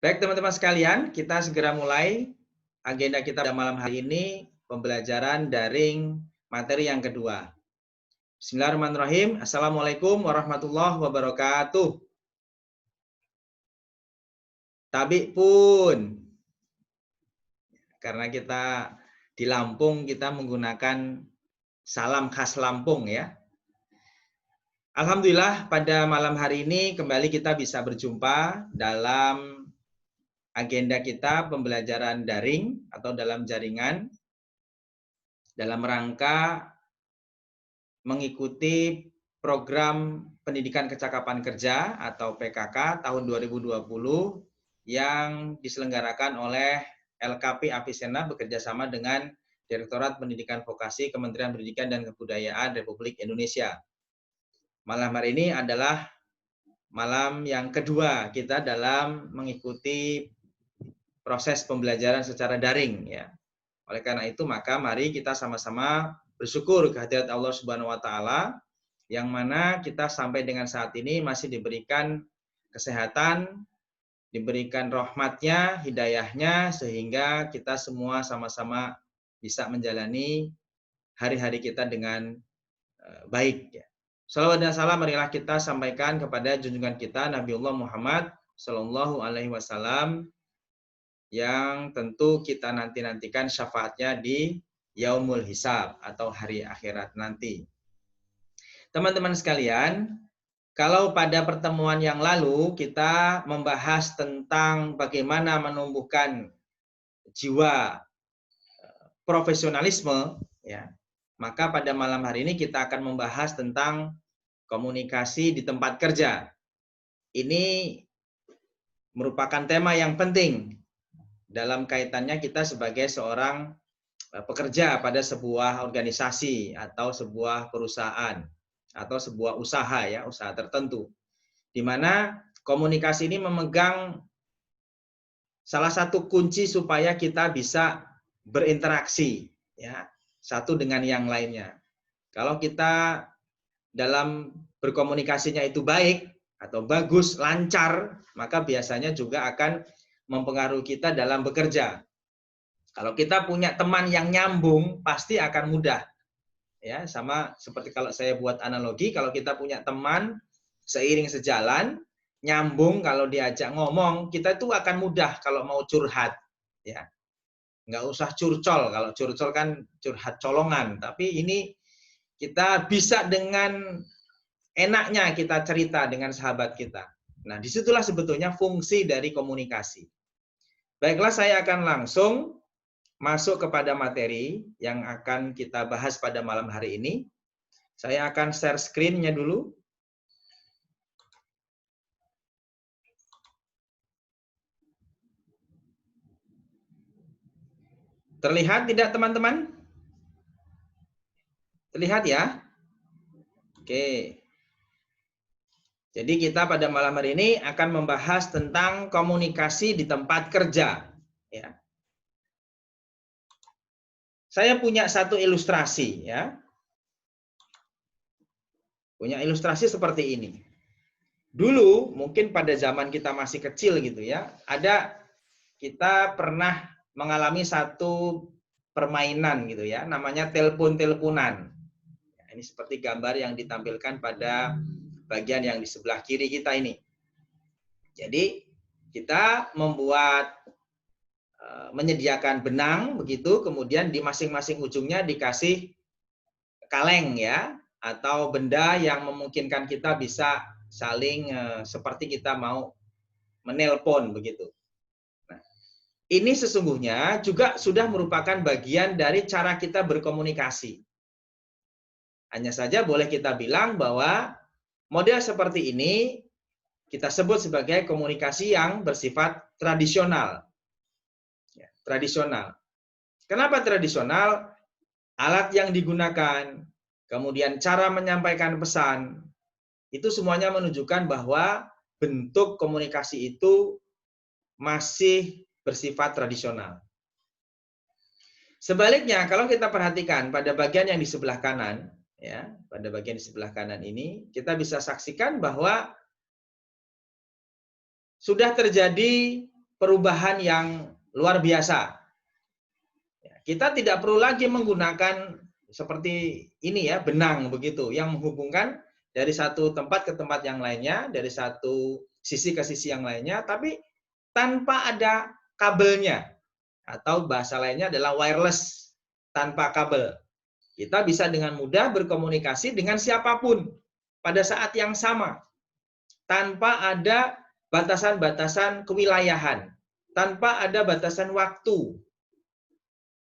Baik teman-teman sekalian, kita segera mulai agenda kita pada malam hari ini, pembelajaran daring materi yang kedua. Bismillahirrahmanirrahim. Assalamualaikum warahmatullahi wabarakatuh. Tabi pun, karena kita di Lampung, kita menggunakan salam khas Lampung ya. Alhamdulillah pada malam hari ini kembali kita bisa berjumpa dalam agenda kita pembelajaran daring atau dalam jaringan dalam rangka mengikuti program Pendidikan Kecakapan Kerja atau PKK tahun 2020 yang diselenggarakan oleh LKP Avicenna bekerjasama dengan Direktorat Pendidikan Vokasi Kementerian Pendidikan dan Kebudayaan Republik Indonesia. Malam hari ini adalah malam yang kedua kita dalam mengikuti proses pembelajaran secara daring ya. Oleh karena itu maka mari kita sama-sama bersyukur kehadirat Allah Subhanahu wa taala yang mana kita sampai dengan saat ini masih diberikan kesehatan, diberikan rahmatnya, hidayahnya sehingga kita semua sama-sama bisa menjalani hari-hari kita dengan baik ya. Salawat dan salam marilah kita sampaikan kepada junjungan kita Nabiullah Muhammad sallallahu alaihi wasallam yang tentu kita nantikan syafaatnya di Yaumul Hisab atau hari akhirat nanti. Teman-teman sekalian, kalau pada pertemuan yang lalu kita membahas tentang bagaimana menumbuhkan jiwa profesionalisme ya, maka pada malam hari ini kita akan membahas tentang komunikasi di tempat kerja. Ini merupakan tema yang penting dalam kaitannya kita sebagai seorang pekerja pada sebuah organisasi atau sebuah perusahaan atau sebuah usaha ya, usaha tertentu. Di mana komunikasi ini memegang salah satu kunci supaya kita bisa berinteraksi ya, satu dengan yang lainnya. Kalau kita dalam berkomunikasinya itu baik atau bagus, lancar, maka biasanya juga akan mempengaruhi kita dalam bekerja. Kalau kita punya teman yang nyambung, pasti akan mudah. Ya, sama seperti kalau saya buat analogi, kalau kita punya teman seiring sejalan, nyambung kalau diajak ngomong, kita itu akan mudah kalau mau curhat. Ya, nggak usah curcol. Kalau curcol kan curhat colongan, tapi ini kita bisa dengan enaknya kita cerita dengan sahabat kita. Nah, disitulah sebetulnya fungsi dari komunikasi. Baiklah, saya akan langsung masuk kepada materi yang akan kita bahas pada malam hari ini. Saya akan share screen-nya dulu. Terlihat tidak teman-teman? Terlihat ya? Oke. Jadi kita pada malam hari ini akan membahas tentang komunikasi di tempat kerja. Ya. Saya punya satu ilustrasi ya. Punya ilustrasi seperti ini. Dulu mungkin pada zaman kita masih kecil gitu ya, kita pernah mengalami satu permainan gitu ya, namanya telepon-teleponan. Ini seperti gambar yang ditampilkan pada bagian yang di sebelah kiri kita ini. Jadi kita menyediakan benang begitu, kemudian di masing-masing ujungnya dikasih kaleng ya, atau benda yang memungkinkan kita bisa saling seperti kita mau menelpon begitu. Nah, ini sesungguhnya juga sudah merupakan bagian dari cara kita berkomunikasi. Hanya saja boleh kita bilang bahwa model seperti ini kita sebut sebagai komunikasi yang bersifat tradisional. Ya, tradisional. Kenapa tradisional? Alat yang digunakan, kemudian cara menyampaikan pesan, itu semuanya menunjukkan bahwa bentuk komunikasi itu masih bersifat tradisional. Sebaliknya, kalau kita perhatikan pada bagian yang di sebelah kanan, ya, pada bagian di sebelah kanan ini, kita bisa saksikan bahwa sudah terjadi perubahan yang luar biasa. Kita tidak perlu lagi menggunakan seperti ini ya, benang begitu, yang menghubungkan dari satu tempat ke tempat yang lainnya, dari satu sisi ke sisi yang lainnya, tapi tanpa ada kabelnya. Atau bahasa lainnya adalah wireless, tanpa kabel. Kita bisa dengan mudah berkomunikasi dengan siapapun pada saat yang sama, tanpa ada batasan-batasan kewilayahan, tanpa ada batasan waktu.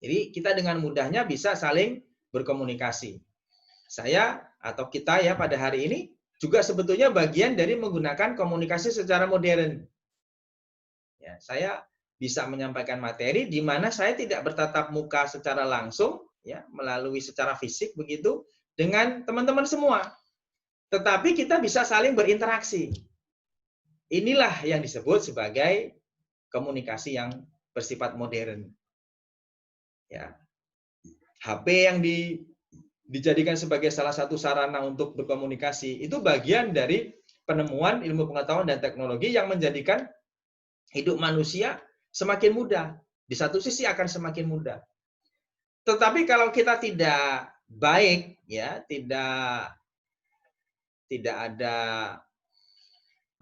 Jadi kita dengan mudahnya bisa saling berkomunikasi. Saya atau kita ya pada hari ini juga sebetulnya bagian dari menggunakan komunikasi secara modern. Ya, saya bisa menyampaikan materi di mana saya tidak bertatap muka secara langsung, ya, melalui secara fisik begitu dengan teman-teman semua. Tetapi kita bisa saling berinteraksi. Inilah yang disebut sebagai komunikasi yang bersifat modern. Ya. HP yang dijadikan sebagai salah satu sarana untuk berkomunikasi itu bagian dari penemuan ilmu pengetahuan dan teknologi yang menjadikan hidup manusia semakin mudah. Di satu sisi akan semakin mudah. Tetapi kalau kita tidak baik, ya, tidak ada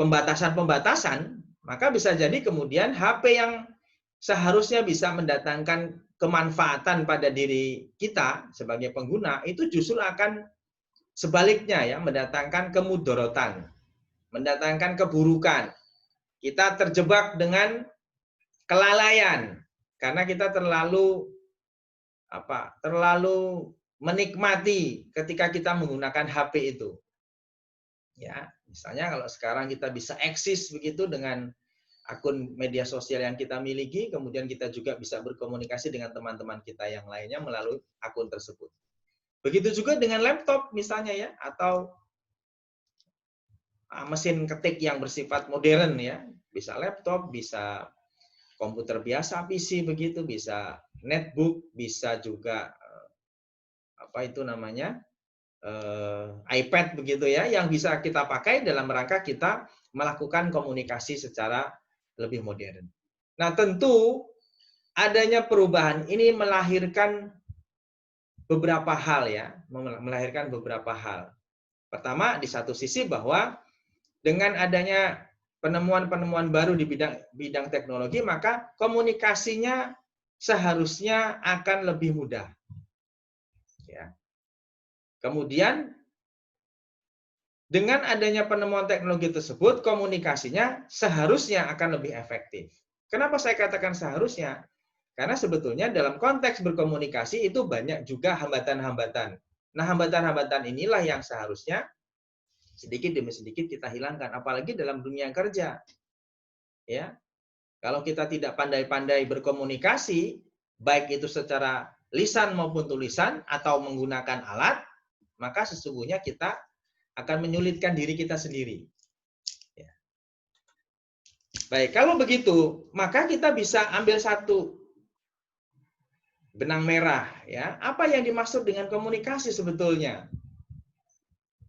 pembatasan-pembatasan, maka bisa jadi kemudian HP yang seharusnya bisa mendatangkan kemanfaatan pada diri kita sebagai pengguna, itu justru akan sebaliknya ya, mendatangkan kemudorotan, mendatangkan keburukan. Kita terjebak dengan kelalaian karena kita terlalu menikmati ketika kita menggunakan HP itu. Ya, misalnya kalau sekarang kita bisa eksis begitu dengan akun media sosial yang kita miliki, kemudian kita juga bisa berkomunikasi dengan teman-teman kita yang lainnya melalui akun tersebut. Begitu juga dengan laptop misalnya ya, atau mesin ketik yang bersifat modern ya, bisa laptop, bisa komputer biasa, PC begitu, bisa netbook, bisa juga iPad begitu ya, yang bisa kita pakai dalam rangka kita melakukan komunikasi secara lebih modern. Nah, tentu adanya perubahan ini melahirkan beberapa hal ya, melahirkan beberapa hal. Pertama, di satu sisi bahwa dengan adanya penemuan-penemuan baru di bidang teknologi, maka komunikasinya seharusnya akan lebih mudah. Ya. Kemudian dengan adanya penemuan teknologi tersebut, komunikasinya seharusnya akan lebih efektif. Kenapa saya katakan seharusnya? Karena sebetulnya dalam konteks berkomunikasi itu banyak juga hambatan-hambatan. Nah, hambatan-hambatan inilah yang seharusnya sedikit demi sedikit kita hilangkan, apalagi dalam dunia kerja. Ya. Kalau kita tidak pandai-pandai berkomunikasi, baik itu secara lisan maupun tulisan atau menggunakan alat, maka sesungguhnya kita akan menyulitkan diri kita sendiri. Ya. Baik, kalau begitu, maka kita bisa ambil satu benang merah. Ya, apa yang dimaksud dengan komunikasi sebetulnya?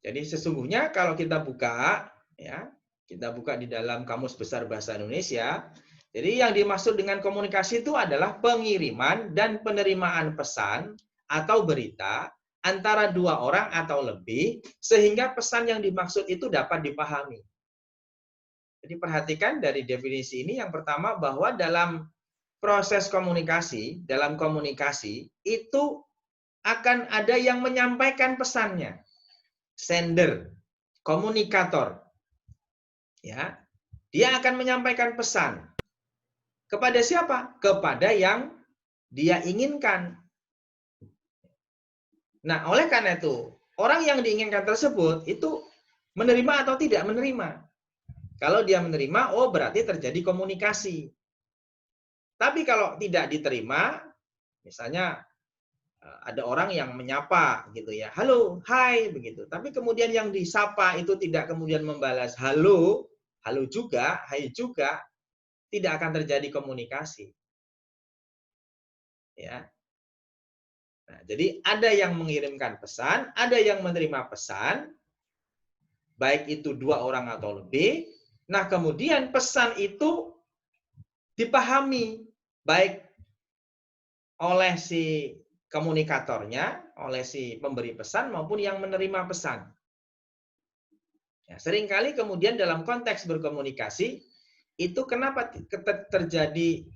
Jadi sesungguhnya kalau kita buka, ya, kita buka di dalam Kamus Besar Bahasa Indonesia. Jadi yang dimaksud dengan komunikasi itu adalah pengiriman dan penerimaan pesan atau berita antara dua orang atau lebih, sehingga pesan yang dimaksud itu dapat dipahami. Jadi perhatikan dari definisi ini, yang pertama bahwa dalam proses komunikasi, dalam komunikasi, itu akan ada yang menyampaikan pesannya. Sender, komunikator. Ya, dia akan menyampaikan pesan. Kepada siapa? Kepada yang dia inginkan. Nah, oleh karena itu, orang yang diinginkan tersebut itu menerima atau tidak menerima. Kalau dia menerima, oh berarti terjadi komunikasi. Tapi kalau tidak diterima, misalnya ada orang yang menyapa gitu ya, halo, hai begitu. Tapi kemudian yang disapa itu tidak kemudian membalas halo, halo juga, hai juga, tidak akan terjadi komunikasi. Ya. Nah, jadi ada yang mengirimkan pesan, ada yang menerima pesan, baik itu dua orang atau lebih. Nah, kemudian pesan itu dipahami baik oleh si komunikatornya, oleh si pemberi pesan maupun yang menerima pesan. Ya, seringkali kemudian dalam konteks berkomunikasi itu kenapa terjadi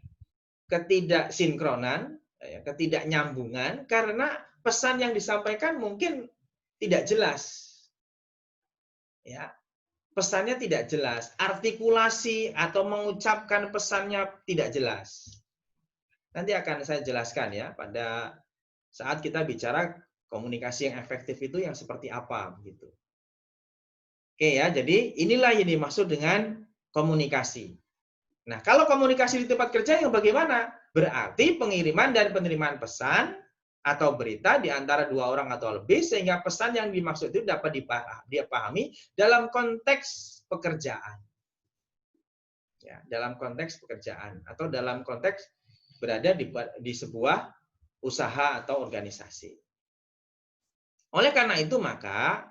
ketidaksinkronan, ya, ketidaknyambungan karena pesan yang disampaikan mungkin tidak jelas. Ya, pesannya tidak jelas, artikulasi atau mengucapkan pesannya tidak jelas. Nanti akan saya jelaskan ya pada saat kita bicara komunikasi yang efektif itu yang seperti apa begitu. Oke ya, jadi inilah yang dimaksud dengan komunikasi. Nah, kalau komunikasi di tempat kerja yang bagaimana? Berarti pengiriman dan penerimaan pesan atau berita di antara dua orang atau lebih sehingga pesan yang dimaksud itu dapat dipahami dalam konteks pekerjaan. Ya, dalam konteks pekerjaan atau dalam konteks berada di sebuah usaha atau organisasi. Oleh karena itu maka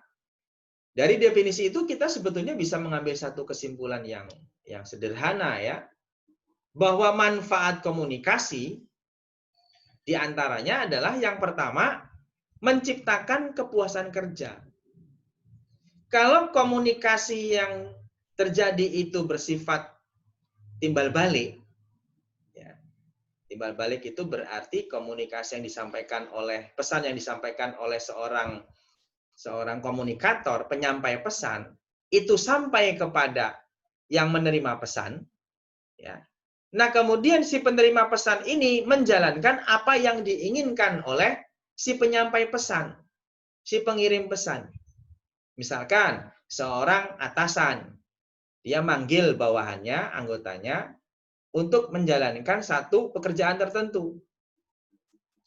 dari definisi itu kita sebetulnya bisa mengambil satu kesimpulan yang sederhana ya, bahwa manfaat komunikasi diantaranya adalah yang pertama menciptakan kepuasan kerja. Kalau komunikasi yang terjadi itu bersifat timbal balik, ya, timbal balik itu berarti komunikasi yang disampaikan oleh pesan yang disampaikan oleh seorang komunikator, penyampai pesan, itu sampai kepada yang menerima pesan, ya. Nah, kemudian si penerima pesan ini menjalankan apa yang diinginkan oleh si penyampai pesan, si pengirim pesan. Misalkan seorang atasan, dia manggil bawahannya, anggotanya, untuk menjalankan satu pekerjaan tertentu.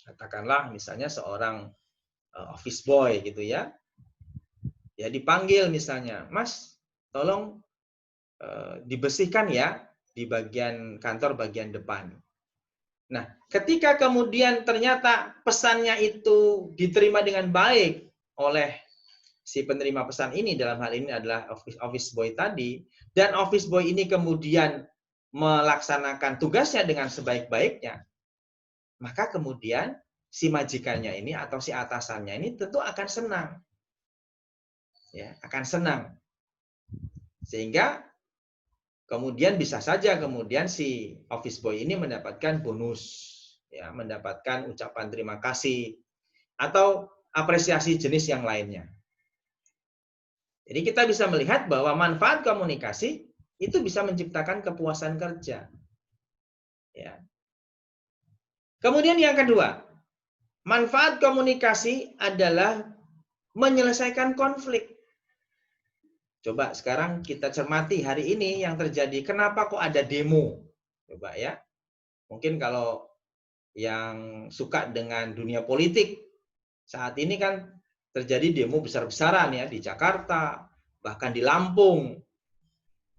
Katakanlah misalnya seorang office boy gitu ya. Ya dipanggil misalnya, Mas, tolong dibersihkan ya di bagian kantor bagian depan. Nah, ketika kemudian ternyata pesannya itu diterima dengan baik oleh si penerima pesan ini, dalam hal ini adalah office boy tadi, dan office boy ini kemudian melaksanakan tugasnya dengan sebaik-baiknya, maka kemudian si majikannya ini atau si atasannya ini tentu akan senang. Ya, akan senang. Sehingga kemudian bisa saja kemudian si office boy ini mendapatkan bonus, ya, mendapatkan ucapan terima kasih atau apresiasi jenis yang lainnya. Jadi kita bisa melihat bahwa manfaat komunikasi itu bisa menciptakan kepuasan kerja. Ya. Kemudian yang kedua, manfaat komunikasi adalah menyelesaikan konflik. Coba sekarang kita cermati hari ini yang terjadi. Kenapa kok ada demo? Coba ya. Mungkin kalau yang suka dengan dunia politik, saat ini kan terjadi demo besar-besaran ya di Jakarta, bahkan di Lampung,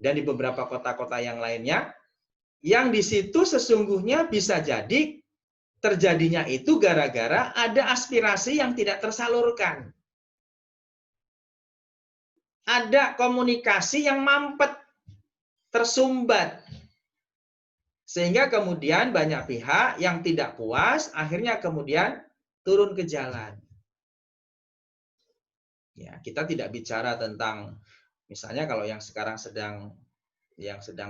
dan di beberapa kota-kota yang lainnya, yang di situ sesungguhnya bisa jadi terjadinya itu gara-gara ada aspirasi yang tidak tersalurkan. Ada komunikasi yang mampet, tersumbat. Sehingga kemudian banyak pihak yang tidak puas, akhirnya kemudian turun ke jalan. Ya, kita tidak bicara tentang, misalnya kalau yang sekarang sedang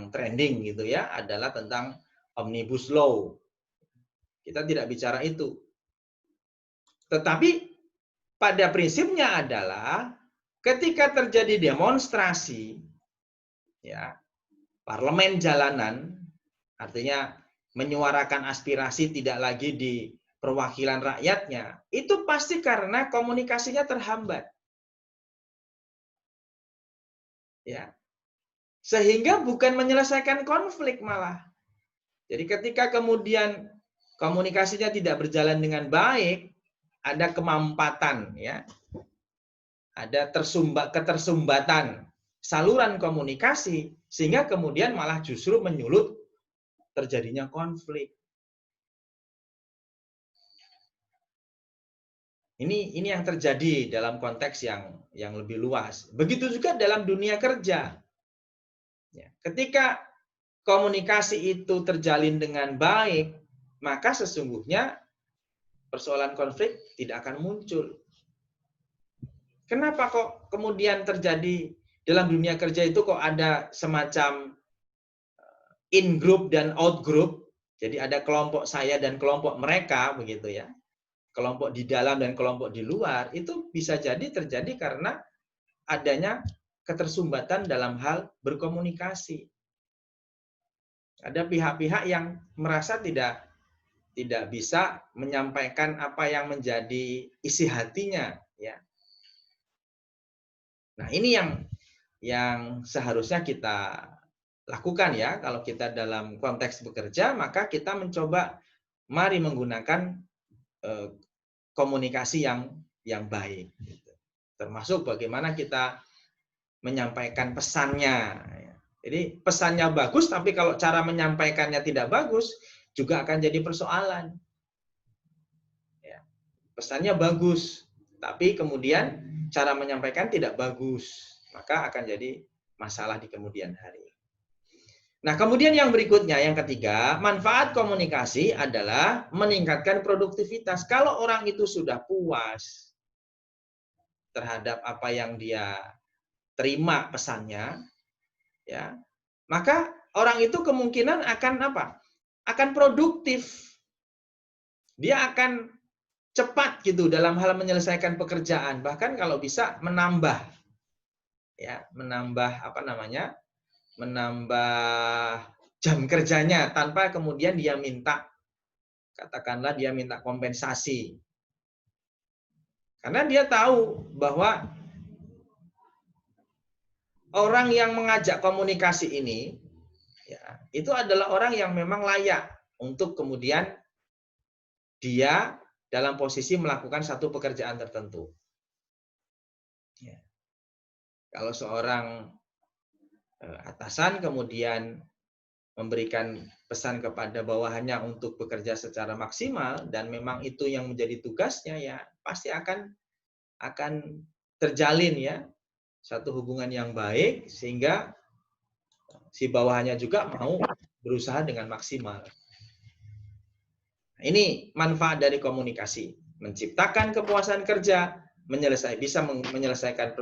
trending gitu ya, adalah tentang Omnibus Law. Kita tidak bicara itu. Tetapi pada prinsipnya adalah ketika terjadi demonstrasi, ya, parlemen jalanan, artinya menyuarakan aspirasi tidak lagi di perwakilan rakyatnya, itu pasti karena komunikasinya terhambat. Ya. Sehingga bukan menyelesaikan konflik malah. Jadi ketika kemudian komunikasinya tidak berjalan dengan baik, ada kemampatan ya. Ada ketersumbatan saluran komunikasi sehingga kemudian malah justru menyulut terjadinya konflik. Ini yang terjadi dalam konteks yang lebih luas. Begitu juga dalam dunia kerja. Ya, ketika komunikasi itu terjalin dengan baik, maka sesungguhnya persoalan konflik tidak akan muncul. Kenapa kok kemudian terjadi dalam dunia kerja itu kok ada semacam in group dan out group? Jadi ada kelompok saya dan kelompok mereka begitu ya. Kelompok di dalam dan kelompok di luar itu bisa jadi terjadi karena adanya ketersumbatan dalam hal berkomunikasi. Ada pihak-pihak yang merasa tidak bisa menyampaikan apa yang menjadi isi hatinya, ya. Nah, ini yang seharusnya kita lakukan ya. Kalau kita dalam konteks bekerja, maka kita mencoba mari menggunakan komunikasi yang baik. Termasuk bagaimana kita menyampaikan pesannya. Jadi pesannya bagus, tapi kalau cara menyampaikannya tidak bagus, juga akan jadi persoalan. Ya. Pesannya bagus, tapi kemudian cara menyampaikan tidak bagus, maka akan jadi masalah di kemudian hari. Nah, kemudian yang berikutnya, yang ketiga, manfaat komunikasi adalah meningkatkan produktivitas. Kalau orang itu sudah puas terhadap apa yang dia terima pesannya, ya, maka orang itu kemungkinan akan apa? Akan produktif. Dia akan cepat gitu dalam hal menyelesaikan pekerjaan, bahkan kalau bisa menambah, ya, menambah apa namanya? Menambah jam kerjanya tanpa kemudian dia minta, katakanlah dia minta kompensasi. Karena dia tahu bahwa orang yang mengajak komunikasi ini, ya, itu adalah orang yang memang layak untuk kemudian dia dalam posisi melakukan satu pekerjaan tertentu. Ya. Kalau seorang atasan kemudian memberikan pesan kepada bawahannya untuk bekerja secara maksimal dan memang itu yang menjadi tugasnya, ya pasti akan terjalin ya satu hubungan yang baik sehingga si bawahannya juga mau berusaha dengan maksimal. Ini manfaat dari komunikasi, menciptakan kepuasan kerja, bisa menyelesaikan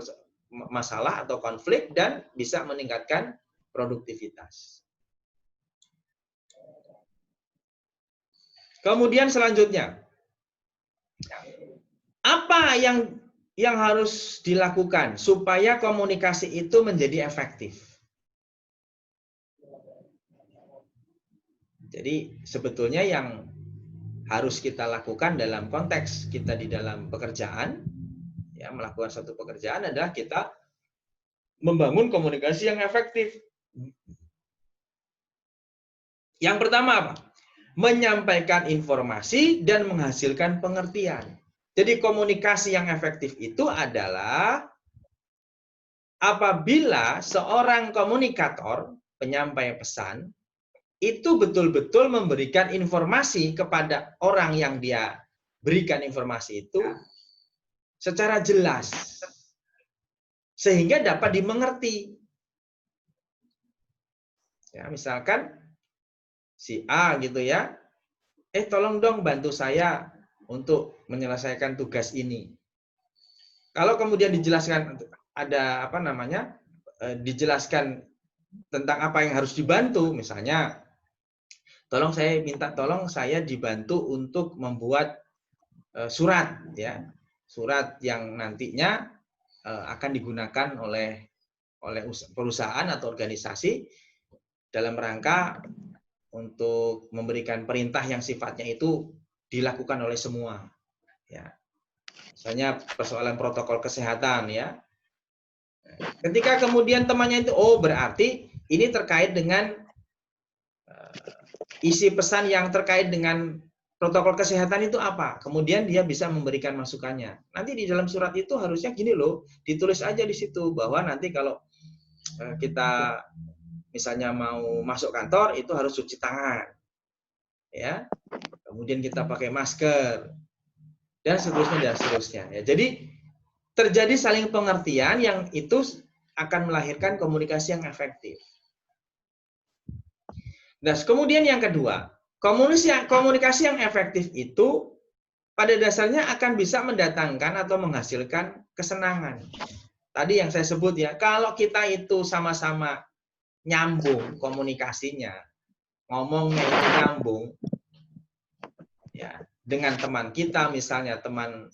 masalah atau konflik, dan bisa meningkatkan produktivitas. Kemudian selanjutnya, apa yang harus dilakukan supaya komunikasi itu menjadi efektif? Jadi sebetulnya yang harus kita lakukan dalam konteks kita di dalam pekerjaan, ya, melakukan satu pekerjaan adalah kita membangun komunikasi yang efektif. Yang pertama apa? Menyampaikan informasi dan menghasilkan pengertian. Jadi komunikasi yang efektif itu adalah apabila seorang komunikator, penyampai pesan, itu betul-betul memberikan informasi kepada orang yang dia berikan informasi itu secara jelas, sehingga dapat dimengerti. Ya, misalkan si A gitu ya, tolong dong bantu saya untuk menyelesaikan tugas ini. Kalau kemudian dijelaskan ada apa namanya, dijelaskan tentang apa yang harus dibantu, misalnya tolong saya dibantu untuk membuat surat, ya, surat yang nantinya akan digunakan oleh perusahaan atau organisasi dalam rangka untuk memberikan perintah yang sifatnya itu dilakukan oleh semua, ya. Misalnya persoalan protokol kesehatan, ya. Ketika kemudian temannya itu, berarti ini terkait dengan isi pesan yang terkait dengan protokol kesehatan itu apa? Kemudian dia bisa memberikan masukannya. Nanti di dalam surat itu harusnya gini loh, ditulis aja di situ bahwa nanti kalau kita misalnya mau masuk kantor itu harus cuci tangan, ya. Kemudian kita pakai masker dan seterusnya. Ya. Jadi terjadi saling pengertian yang itu akan melahirkan komunikasi yang efektif. Nah, kemudian yang kedua, komunikasi yang efektif itu pada dasarnya akan bisa mendatangkan atau menghasilkan kesenangan. Tadi yang saya sebut ya, kalau kita itu sama-sama nyambung komunikasinya, ngomongnya itu nyambung, ya, dengan teman kita misalnya, teman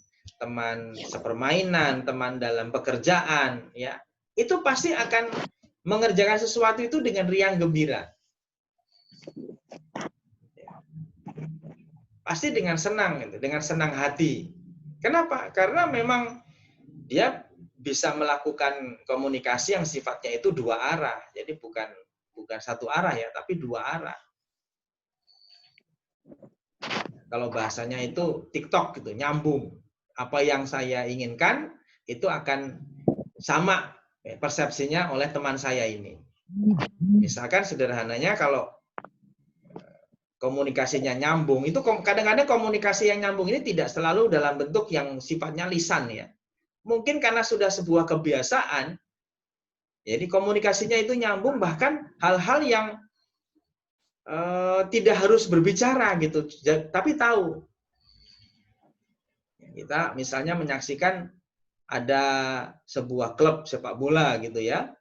sepermainan, teman dalam pekerjaan, ya, itu pasti akan mengerjakan sesuatu itu dengan riang gembira. Pasti dengan senang, gitu, dengan senang hati. Kenapa? Karena memang dia bisa melakukan komunikasi yang sifatnya itu dua arah. Jadi bukan satu arah ya, tapi dua arah. Kalau bahasanya itu TikTok gitu, nyambung. Apa yang saya inginkan itu akan sama persepsinya oleh teman saya ini. Misalkan sederhananya kalau komunikasinya nyambung, itu kadang-kadang komunikasi yang nyambung ini tidak selalu dalam bentuk yang sifatnya lisan ya. Mungkin karena sudah sebuah kebiasaan, jadi komunikasinya itu nyambung, bahkan hal-hal yang tidak harus berbicara gitu, tapi tahu. Kita misalnya menyaksikan ada sebuah klub sepak bola gitu ya,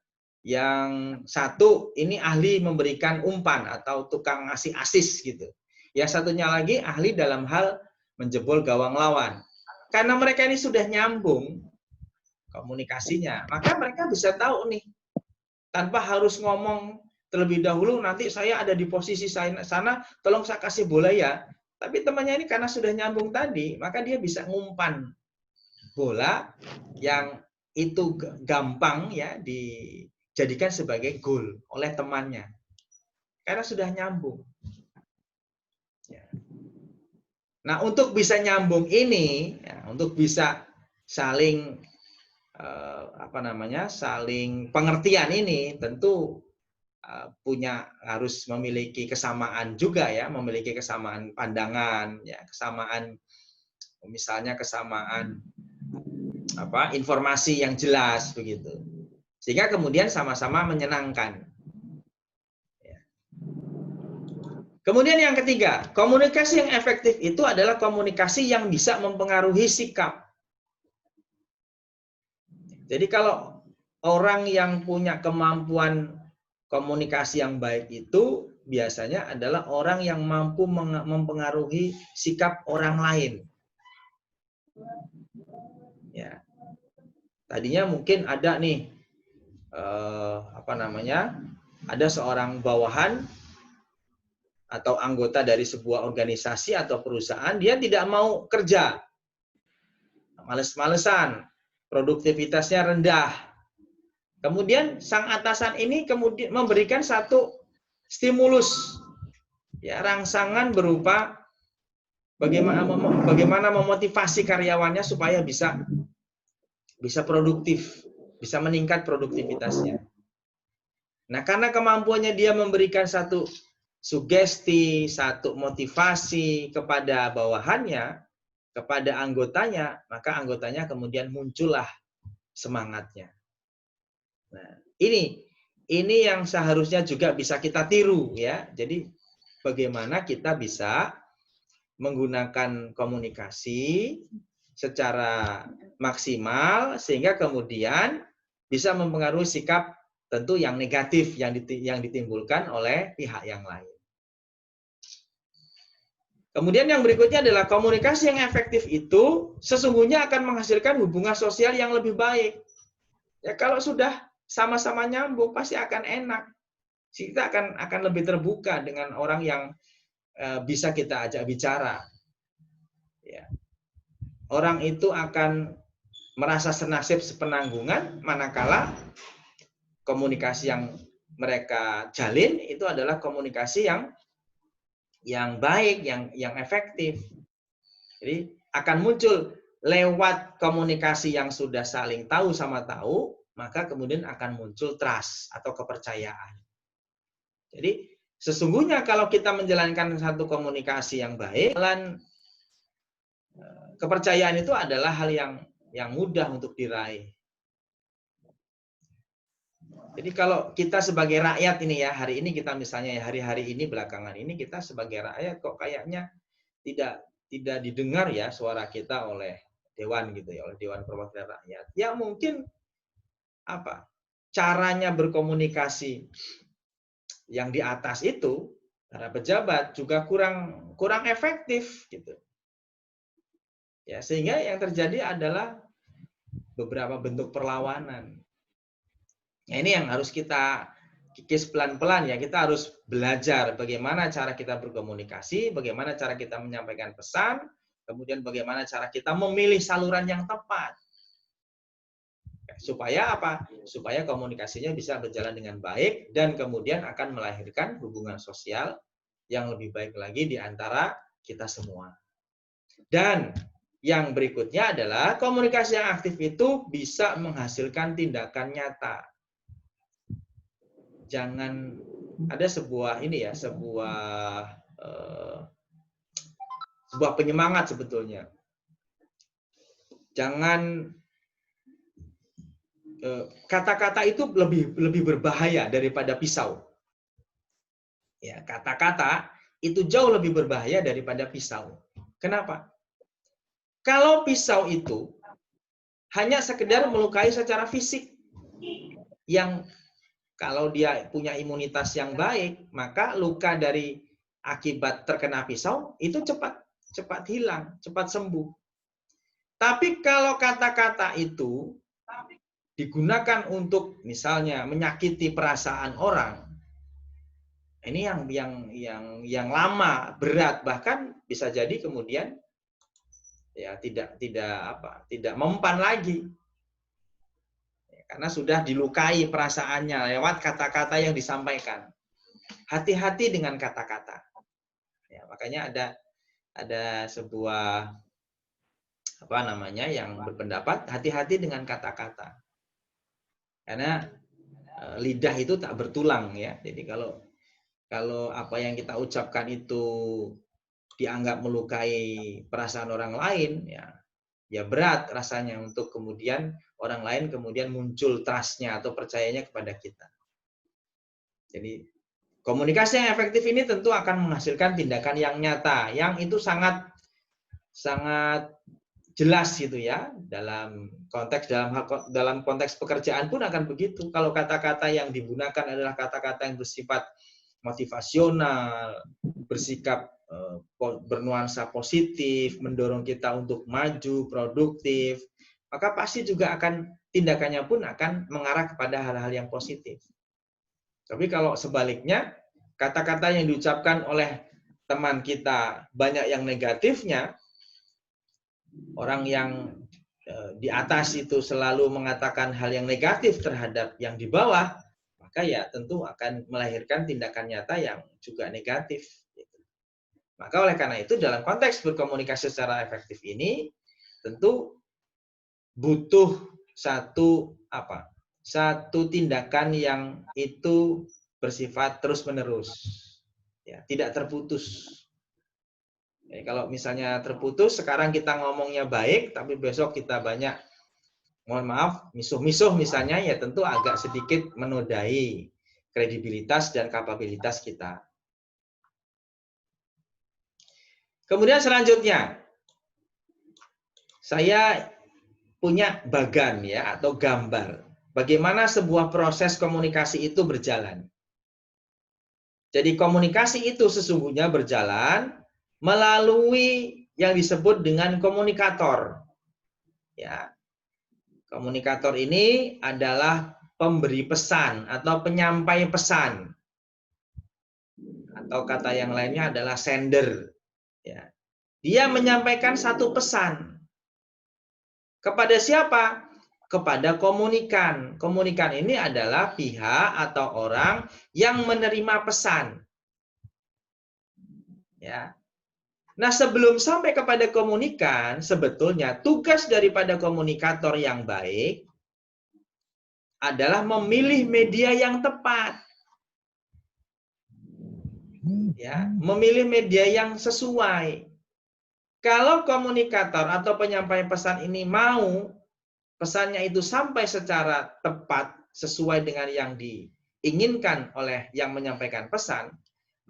yang satu ini ahli memberikan umpan atau tukang ngasih asis gitu. Yang satunya lagi ahli dalam hal menjebol gawang lawan. Karena mereka ini sudah nyambung komunikasinya, maka mereka bisa tahu nih, tanpa harus ngomong terlebih dahulu, nanti saya ada di posisi sana, tolong saya kasih bola ya. Tapi temannya ini karena sudah nyambung tadi, maka dia bisa ngumpan bola yang itu gampang ya dijadikan sebagai gol oleh temannya. Karena sudah nyambung. Nah, untuk bisa nyambung ini, ya, untuk bisa saling saling pengertian ini tentu harus memiliki kesamaan juga ya, memiliki kesamaan pandangan, ya, kesamaan misalnya kesamaan informasi yang jelas begitu. Sehingga kemudian sama-sama menyenangkan. Kemudian yang ketiga, komunikasi yang efektif itu adalah komunikasi yang bisa mempengaruhi sikap. Jadi kalau orang yang punya kemampuan komunikasi yang baik itu biasanya adalah orang yang mampu mempengaruhi sikap orang lain. Ya. Tadinya mungkin ada nih ada seorang bawahan atau anggota dari sebuah organisasi atau perusahaan, dia tidak mau kerja, males-malesan, produktivitasnya rendah. Kemudian sang atasan ini kemudian memberikan satu stimulus, ya, rangsangan berupa bagaimana memotivasi karyawannya supaya bisa produktif, bisa meningkat produktivitasnya. Nah, karena kemampuannya dia memberikan satu sugesti, satu motivasi kepada bawahannya, kepada anggotanya, maka anggotanya kemudian muncullah semangatnya. Nah, ini yang seharusnya juga bisa kita tiru ya. Jadi bagaimana kita bisa menggunakan komunikasi secara maksimal sehingga kemudian bisa mempengaruhi sikap tentu yang negatif yang ditimbulkan oleh pihak yang lain. Kemudian yang berikutnya adalah komunikasi yang efektif itu sesungguhnya akan menghasilkan hubungan sosial yang lebih baik. Ya, kalau sudah sama-sama nyambung pasti akan enak. Kita akan lebih terbuka dengan orang yang bisa kita ajak bicara. Ya. Orang itu akan merasa senasib sepenanggungan manakala komunikasi yang mereka jalin itu adalah komunikasi yang baik, yang efektif. Jadi akan muncul lewat komunikasi yang sudah saling tahu sama tahu, maka kemudian akan muncul trust atau kepercayaan. Jadi sesungguhnya kalau kita menjalankan satu komunikasi yang baik, kepercayaan itu adalah hal yang mudah untuk diraih. Jadi kalau kita sebagai rakyat ini ya, hari ini kita misalnya ya, hari-hari ini belakangan ini kita sebagai rakyat kok kayaknya tidak didengar ya suara kita oleh dewan gitu ya, oleh Dewan Perwakilan Rakyat. Ya mungkin apa? Caranya berkomunikasi yang di atas itu para pejabat juga kurang efektif gitu. Ya, sehingga yang terjadi adalah beberapa bentuk perlawanan. Nah, ini yang harus kita kikis pelan-pelan ya. Kita harus belajar bagaimana cara kita berkomunikasi, bagaimana cara kita menyampaikan pesan, kemudian bagaimana cara kita memilih saluran yang tepat. Supaya apa? Supaya komunikasinya bisa berjalan dengan baik dan kemudian akan melahirkan hubungan sosial yang lebih baik lagi di antara kita semua. Dan yang berikutnya adalah komunikasi yang aktif itu bisa menghasilkan tindakan nyata. Jangan ada sebuah penyemangat sebetulnya. Jangan kata-kata itu lebih berbahaya daripada pisau. Ya, kata-kata itu jauh lebih berbahaya daripada pisau. Kenapa? Kalau pisau itu hanya sekedar melukai secara fisik, yang kalau dia punya imunitas yang baik, maka luka dari akibat terkena pisau itu cepat hilang, cepat sembuh. Tapi kalau kata-kata itu digunakan untuk misalnya menyakiti perasaan orang, ini yang lama, berat, bahkan bisa jadi kemudian ya tidak mempan lagi. Karena sudah dilukai perasaannya lewat kata-kata yang disampaikan. Hati-hati dengan kata-kata. Ya, makanya ada sebuah yang berpendapat hati-hati dengan kata-kata. Karena lidah itu tak bertulang ya. Jadi kalau apa yang kita ucapkan itu dianggap melukai perasaan orang lain, ya berat rasanya untuk kemudian orang lain kemudian muncul trust-nya atau percayanya kepada kita. Jadi komunikasi yang efektif ini tentu akan menghasilkan tindakan yang nyata, yang itu sangat jelas gitu ya, dalam konteks pekerjaan pun akan begitu. Kalau kata-kata yang digunakan adalah kata-kata yang bersifat motivasional, bersikap bernuansa positif, mendorong kita untuk maju, produktif, maka pasti juga tindakannya pun akan mengarah kepada hal-hal yang positif. Tapi kalau sebaliknya, kata-kata yang diucapkan oleh teman kita banyak yang negatifnya, orang yang di atas itu selalu mengatakan hal yang negatif terhadap yang di bawah, maka ya tentu akan melahirkan tindakan nyata yang juga negatif. Maka oleh karena itu dalam konteks berkomunikasi secara efektif ini tentu butuh satu tindakan yang itu bersifat terus-menerus, ya, tidak terputus. Jadi kalau misalnya terputus, sekarang kita ngomongnya baik, tapi besok kita banyak, mohon maaf, misuh-misuh misalnya, ya tentu agak sedikit menodai kredibilitas dan kapabilitas kita. Kemudian selanjutnya, saya punya bagan ya atau gambar bagaimana sebuah proses komunikasi itu berjalan. Jadi komunikasi itu sesungguhnya berjalan melalui yang disebut dengan komunikator. Ya. Komunikator ini adalah pemberi pesan atau penyampai pesan. Atau kata yang lainnya adalah sender. Ya. Dia menyampaikan satu pesan. Kepada siapa? Kepada komunikan. Komunikan ini adalah pihak atau orang yang menerima pesan. Ya. Nah, sebelum sampai kepada komunikan, sebetulnya tugas daripada komunikator yang baik adalah memilih media yang tepat. Ya, memilih media yang sesuai. Kalau komunikator atau penyampai pesan ini mau pesannya itu sampai secara tepat sesuai dengan yang diinginkan oleh yang menyampaikan pesan,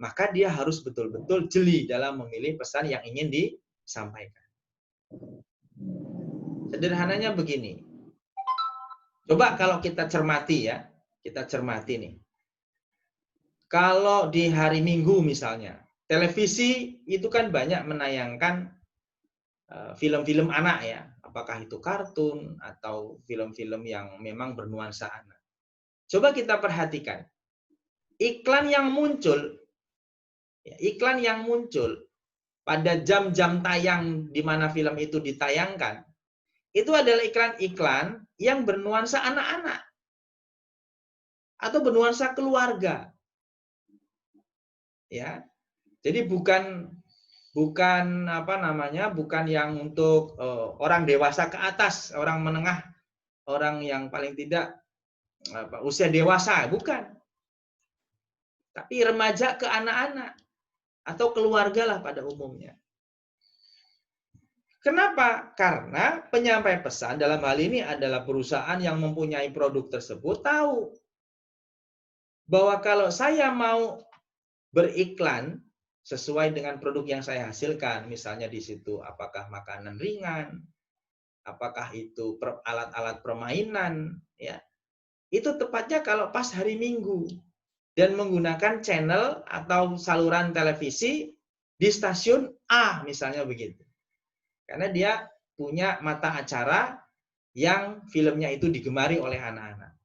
maka dia harus betul-betul jeli dalam memilih pesan yang ingin disampaikan. Sederhananya begini. Coba kalau kita cermati ya, kita cermati nih. Kalau di hari Minggu misalnya, televisi itu kan banyak menayangkan film-film anak ya, apakah itu kartun atau film-film yang memang bernuansa anak. Coba kita perhatikan, iklan yang muncul pada jam-jam tayang di mana film itu ditayangkan, itu adalah iklan-iklan yang bernuansa anak-anak atau bernuansa keluarga. Ya. Jadi bukan yang untuk orang dewasa ke atas, orang menengah, orang yang paling tidak usia dewasa, bukan. Tapi remaja ke anak-anak atau keluarga lah pada umumnya. Kenapa? Karena penyampai pesan dalam hal ini adalah perusahaan yang mempunyai produk tersebut tahu bahwa kalau saya mau beriklan sesuai dengan produk yang saya hasilkan, misalnya di situ apakah makanan ringan, apakah itu alat-alat permainan, ya, itu tepatnya kalau pas hari Minggu dan menggunakan channel atau saluran televisi di stasiun A, misalnya begitu. Karena dia punya mata acara yang filmnya itu digemari oleh anak-anak.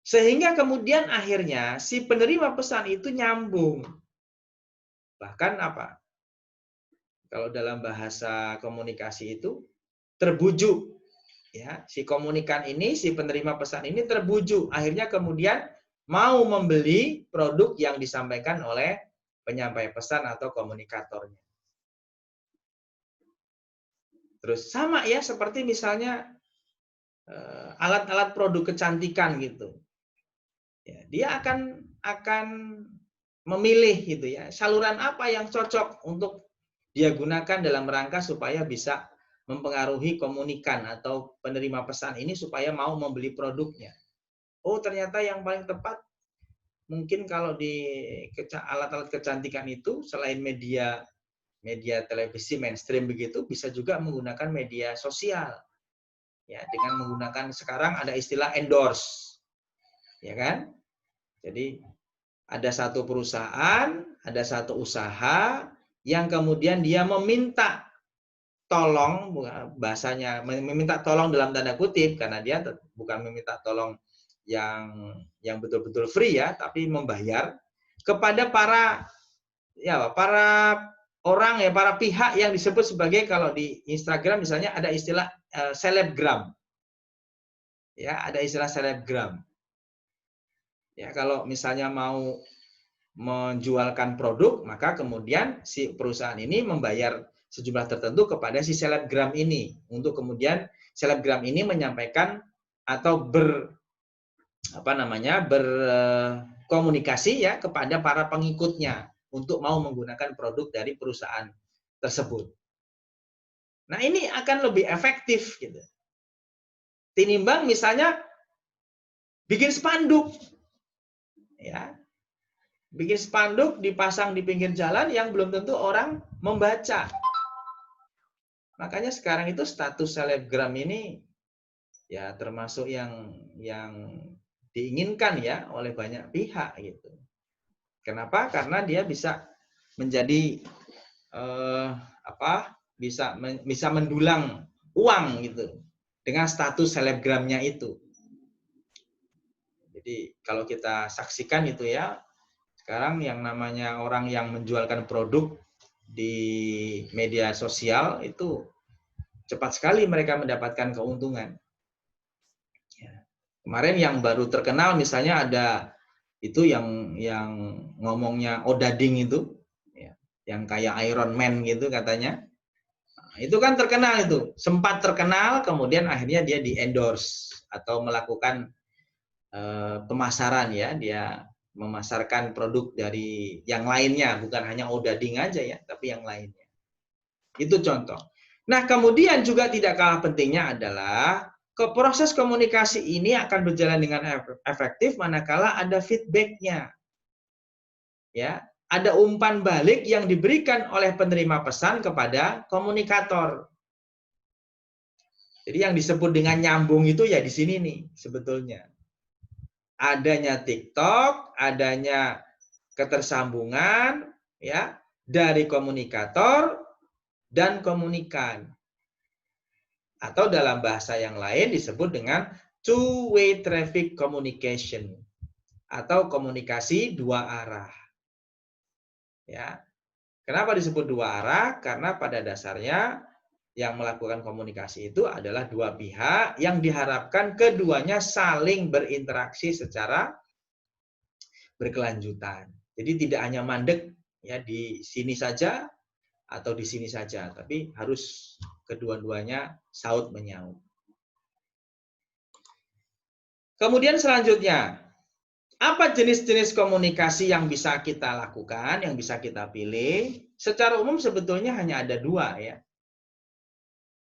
Sehingga kemudian akhirnya si penerima pesan itu nyambung. Bahkan apa? Kalau dalam bahasa komunikasi itu terbujuk. Ya, si komunikan ini, si penerima pesan ini terbujuk. Akhirnya kemudian mau membeli produk yang disampaikan oleh penyampai pesan atau komunikatornya. Terus sama ya seperti misalnya alat-alat produk kecantikan gitu. Ya, dia akan memilih gitu ya, saluran apa yang cocok untuk dia gunakan dalam rangka supaya bisa mempengaruhi komunikan atau penerima pesan ini supaya mau membeli produknya. Oh, ternyata yang paling tepat mungkin kalau di alat-alat kecantikan itu selain media televisi mainstream begitu, bisa juga menggunakan media sosial. Ya, dengan menggunakan sekarang ada istilah endorse. Ya kan? Jadi ada satu perusahaan, ada satu usaha yang kemudian dia meminta tolong, bahasanya meminta tolong dalam tanda kutip karena dia bukan meminta tolong yang betul-betul free ya, tapi membayar kepada para orang ya, para pihak yang disebut sebagai, kalau di Instagram misalnya ada istilah selebgram. Ya, ada istilah selebgram. Ya, kalau misalnya mau menjualkan produk, maka kemudian si perusahaan ini membayar sejumlah tertentu kepada si selebgram ini untuk kemudian selebgram ini menyampaikan atau berkomunikasi ya kepada para pengikutnya untuk mau menggunakan produk dari perusahaan tersebut. Nah, ini akan lebih efektif gitu. Tinimbang misalnya bikin spanduk. Ya. Bikin spanduk dipasang di pinggir jalan yang belum tentu orang membaca. Makanya sekarang itu status selebgram ini ya termasuk yang diinginkan ya oleh banyak pihak gitu. Kenapa? Karena dia bisa menjadi bisa mendulang uang gitu dengan status selebgramnya itu. Jadi kalau kita saksikan itu ya, sekarang yang namanya orang yang menjualkan produk di media sosial itu cepat sekali mereka mendapatkan keuntungan. Ya. Kemarin yang baru terkenal misalnya ada itu yang ngomongnya Odading itu, ya, yang kayak Iron Man gitu katanya. Nah, itu kan terkenal itu, sempat terkenal, kemudian akhirnya dia di-endorse atau melakukan pemasaran ya, dia memasarkan produk dari yang lainnya, bukan hanya Odading aja ya, tapi yang lainnya. Itu contoh. Nah, kemudian juga tidak kalah pentingnya adalah Proses komunikasi ini akan berjalan dengan efektif manakala ada feedback-nya. Ya, ada umpan balik yang diberikan oleh penerima pesan kepada komunikator. Jadi yang disebut dengan nyambung itu ya di sini nih sebetulnya. Adanya TikTok, adanya ketersambungan ya dari komunikator dan komunikan. Atau dalam bahasa yang lain disebut dengan two-way traffic communication atau komunikasi dua arah. Ya. Kenapa disebut dua arah? Karena pada dasarnya yang melakukan komunikasi itu adalah dua pihak yang diharapkan keduanya saling berinteraksi secara berkelanjutan. Jadi tidak hanya mandek ya di sini saja atau di sini saja, tapi harus kedua-duanya saut menyaut. Kemudian selanjutnya, apa jenis-jenis komunikasi yang bisa kita lakukan, yang bisa kita pilih? Secara umum sebetulnya hanya ada dua ya.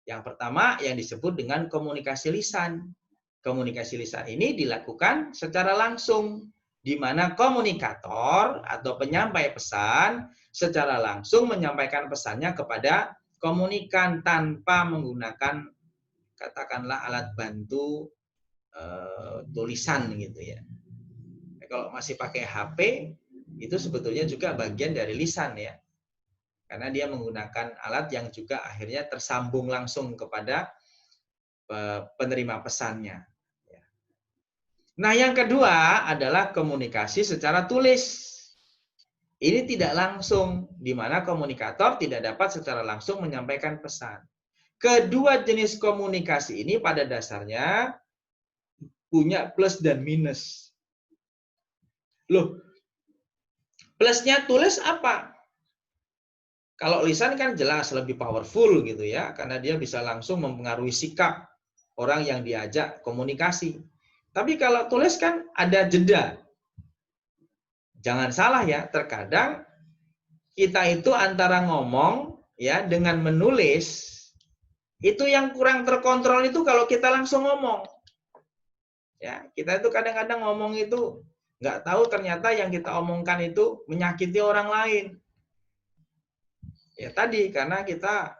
Yang pertama yang disebut dengan komunikasi lisan. Komunikasi lisan ini dilakukan secara langsung, di mana komunikator atau penyampai pesan secara langsung menyampaikan pesannya kepada komunikan tanpa menggunakan katakanlah alat bantu tulisan gitu ya. Kalau masih pakai HP itu sebetulnya juga bagian dari lisan ya. Karena dia menggunakan alat yang juga akhirnya tersambung langsung kepada penerima pesannya. Nah, yang kedua adalah komunikasi secara tulis. Ini tidak langsung, di mana komunikator tidak dapat secara langsung menyampaikan pesan. Kedua jenis komunikasi ini pada dasarnya punya plus dan minus. Loh, plusnya tulis apa? Kalau lisan kan jelas lebih powerful gitu ya, karena dia bisa langsung mempengaruhi sikap orang yang diajak komunikasi. Tapi kalau tulis kan ada jeda. Jangan salah ya, terkadang kita itu antara ngomong ya dengan menulis, itu yang kurang terkontrol itu kalau kita langsung ngomong. Ya, kita itu kadang-kadang ngomong itu nggak tahu ternyata yang kita omongkan itu menyakiti orang lain. Ya tadi karena kita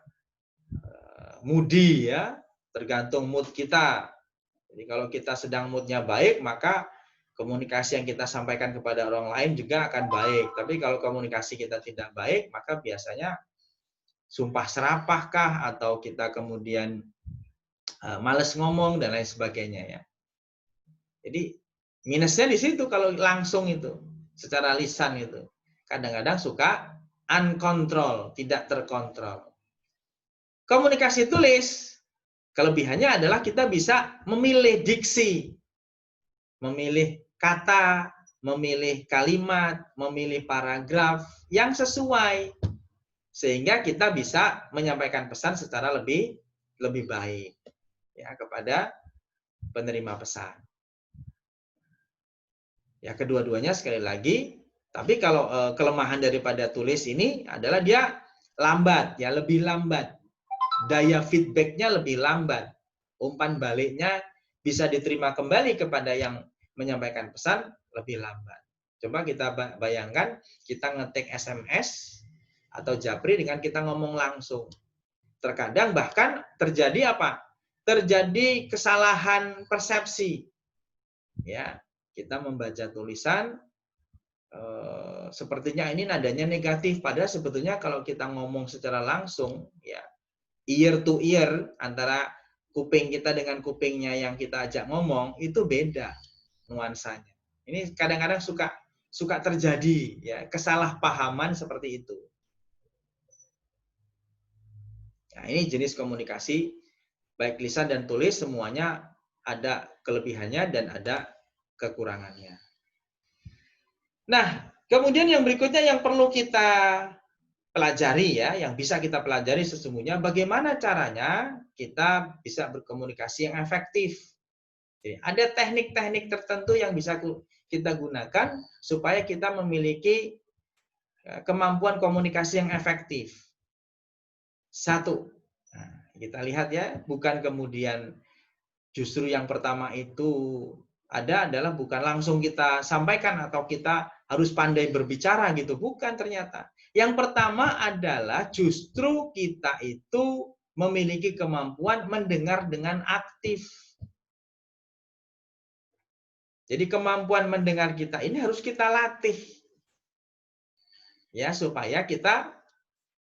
moody ya, tergantung mood kita. Jadi kalau kita sedang moodnya baik, maka komunikasi yang kita sampaikan kepada orang lain juga akan baik. Tapi kalau komunikasi kita tidak baik, maka biasanya sumpah serapah kah, atau kita kemudian males ngomong dan lain sebagainya ya. Jadi minusnya di situ kalau langsung itu, secara lisan itu. Kadang-kadang suka uncontrol, tidak terkontrol. Komunikasi tulis, kelebihannya adalah kita bisa memilih diksi, memilih kata, memilih kalimat, memilih paragraf yang sesuai. Sehingga kita bisa menyampaikan pesan secara lebih baik ya kepada penerima pesan. Ya kedua-duanya sekali lagi, tapi kalau kelemahan daripada tulis ini adalah dia lambat ya, lebih lambat. Daya feedbacknya lebih lambat. Umpan baliknya bisa diterima kembali kepada yang menyampaikan pesan lebih lambat. Coba kita bayangkan kita ngetik SMS atau japri dengan kita ngomong langsung. Terkadang bahkan terjadi apa? Terjadi kesalahan persepsi. Ya, kita membaca tulisan sepertinya ini nadanya negatif, padahal sebetulnya kalau kita ngomong secara langsung ya ear to ear antara kuping kita dengan kupingnya yang kita ajak ngomong itu beda nuansanya. Ini kadang-kadang suka terjadi ya kesalahpahaman seperti itu. Nah, ini jenis komunikasi baik lisan dan tulis semuanya ada kelebihannya dan ada kekurangannya. Nah, kemudian yang berikutnya yang perlu kita pelajari ya, yang bisa kita pelajari sesungguhnya bagaimana caranya kita bisa berkomunikasi yang efektif. Jadi, ada teknik-teknik tertentu yang bisa kita gunakan supaya kita memiliki kemampuan komunikasi yang efektif. Satu, nah, kita lihat ya, bukan kemudian Justru yang pertama itu adalah bukan langsung kita sampaikan atau kita harus pandai berbicara gitu, bukan ternyata. Yang pertama adalah justru kita itu memiliki kemampuan mendengar dengan aktif. Jadi kemampuan mendengar kita ini harus kita latih. Ya, supaya kita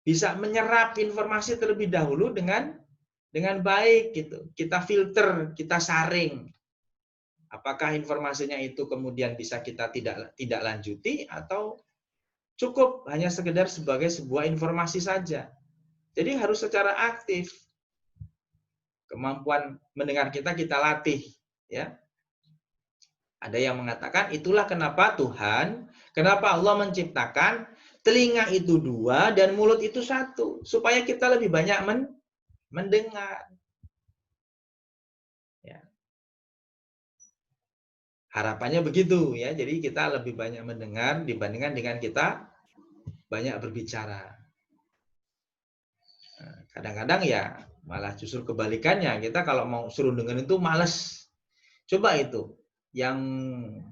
bisa menyerap informasi terlebih dahulu dengan baik gitu. Kita filter, kita saring. Apakah informasinya itu kemudian bisa kita tidak lanjuti atau cukup hanya sekedar sebagai sebuah informasi saja. Jadi harus secara aktif. Kemampuan mendengar kita latih, ya. Ada yang mengatakan itulah kenapa kenapa Allah menciptakan telinga itu 2 dan mulut itu 1, supaya kita lebih banyak mendengar. Ya. Harapannya begitu ya. Jadi kita lebih banyak mendengar dibandingkan dengan kita banyak berbicara. Kadang-kadang ya malah justru kebalikannya. Kita kalau mau suruh dengerin itu males. Coba itu yang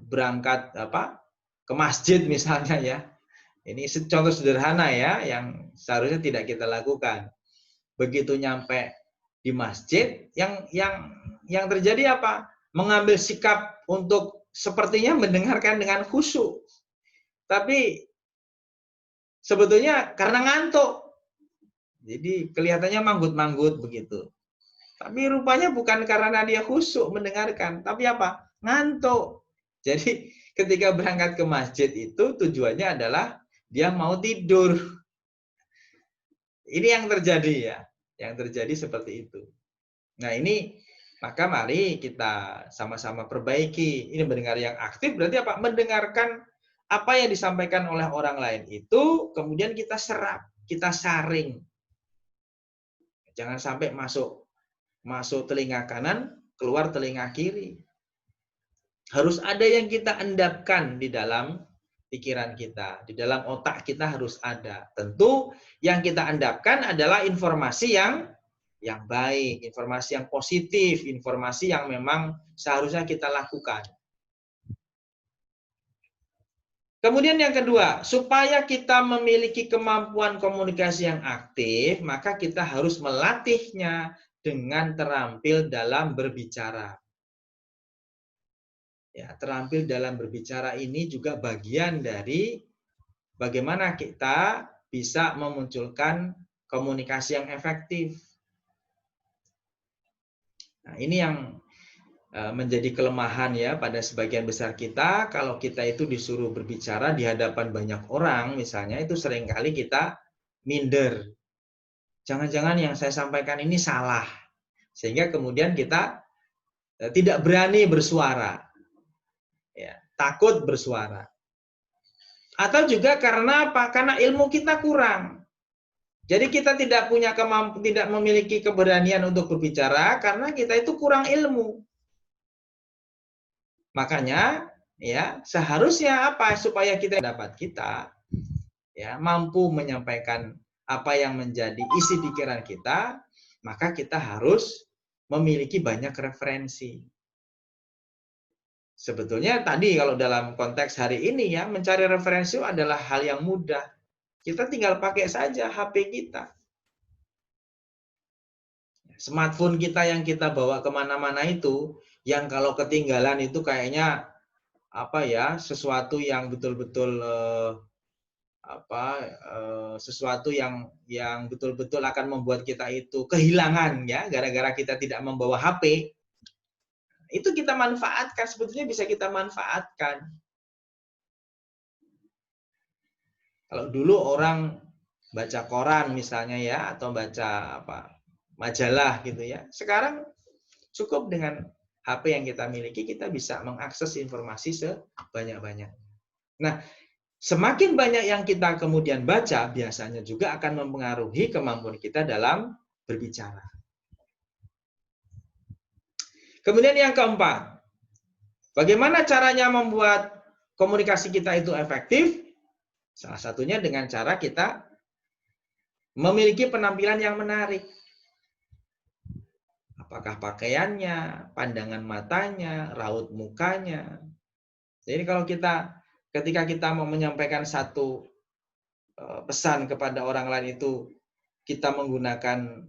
berangkat ke masjid misalnya ya. Ini contoh sederhana ya yang seharusnya tidak kita lakukan. Begitu nyampe di masjid yang terjadi apa? Mengambil sikap untuk sepertinya mendengarkan dengan khusyuk. Tapi sebetulnya karena ngantuk. Jadi kelihatannya manggut-manggut begitu. Tapi rupanya bukan karena dia khusyuk mendengarkan, tapi apa? Ngantuk. Jadi ketika berangkat ke masjid itu tujuannya adalah dia mau tidur. Ini yang terjadi ya. Yang terjadi seperti itu. Nah ini, maka mari kita sama-sama perbaiki. Ini mendengar yang aktif berarti apa? Mendengarkan apa yang disampaikan oleh orang lain itu, kemudian kita serap, kita saring. Jangan sampai masuk telinga kanan, keluar telinga kiri. Harus ada yang kita endapkan di dalam pikiran kita, di dalam otak kita harus ada. Tentu yang kita endapkan adalah informasi yang baik, informasi yang positif, informasi yang memang seharusnya kita lakukan. Kemudian yang kedua, supaya kita memiliki kemampuan komunikasi yang aktif, maka kita harus melatihnya dengan terampil dalam berbicara. Ya, terampil dalam berbicara ini juga bagian dari bagaimana kita bisa memunculkan komunikasi yang efektif. Nah, ini yang menjadi kelemahan ya pada sebagian besar kita. Kalau kita itu disuruh berbicara di hadapan banyak orang, misalnya itu seringkali kita minder. Jangan-jangan yang saya sampaikan ini salah. Sehingga kemudian kita tidak berani bersuara. Ya, takut bersuara. Atau juga karena apa? Karena ilmu kita kurang. Jadi kita tidak memiliki keberanian untuk berbicara karena kita itu kurang ilmu. Makanya ya seharusnya apa supaya kita dapat ya mampu menyampaikan apa yang menjadi isi pikiran kita, maka kita harus memiliki banyak referensi. Sebetulnya tadi kalau dalam konteks hari ini ya mencari referensi adalah hal yang mudah. Kita tinggal pakai saja HP kita. Smartphone kita yang kita bawa kemana-mana itu, yang kalau ketinggalan itu kayaknya sesuatu yang betul-betul sesuatu yang betul-betul akan membuat kita itu kehilangan ya gara-gara kita tidak membawa HP. Itu kita manfaatkan, sebetulnya bisa kita manfaatkan. Kalau dulu orang baca koran misalnya ya atau baca majalah gitu ya. Sekarang cukup dengan HP yang kita miliki, kita bisa mengakses informasi sebanyak-banyak. Nah, semakin banyak yang kita kemudian baca, biasanya juga akan mempengaruhi kemampuan kita dalam berbicara. Kemudian yang keempat, bagaimana caranya membuat komunikasi kita itu efektif? Salah satunya dengan cara kita memiliki penampilan yang menarik. apakah pakaiannya, pandangan matanya, raut mukanya. Jadi kalau ketika kita mau menyampaikan satu pesan kepada orang lain itu kita menggunakan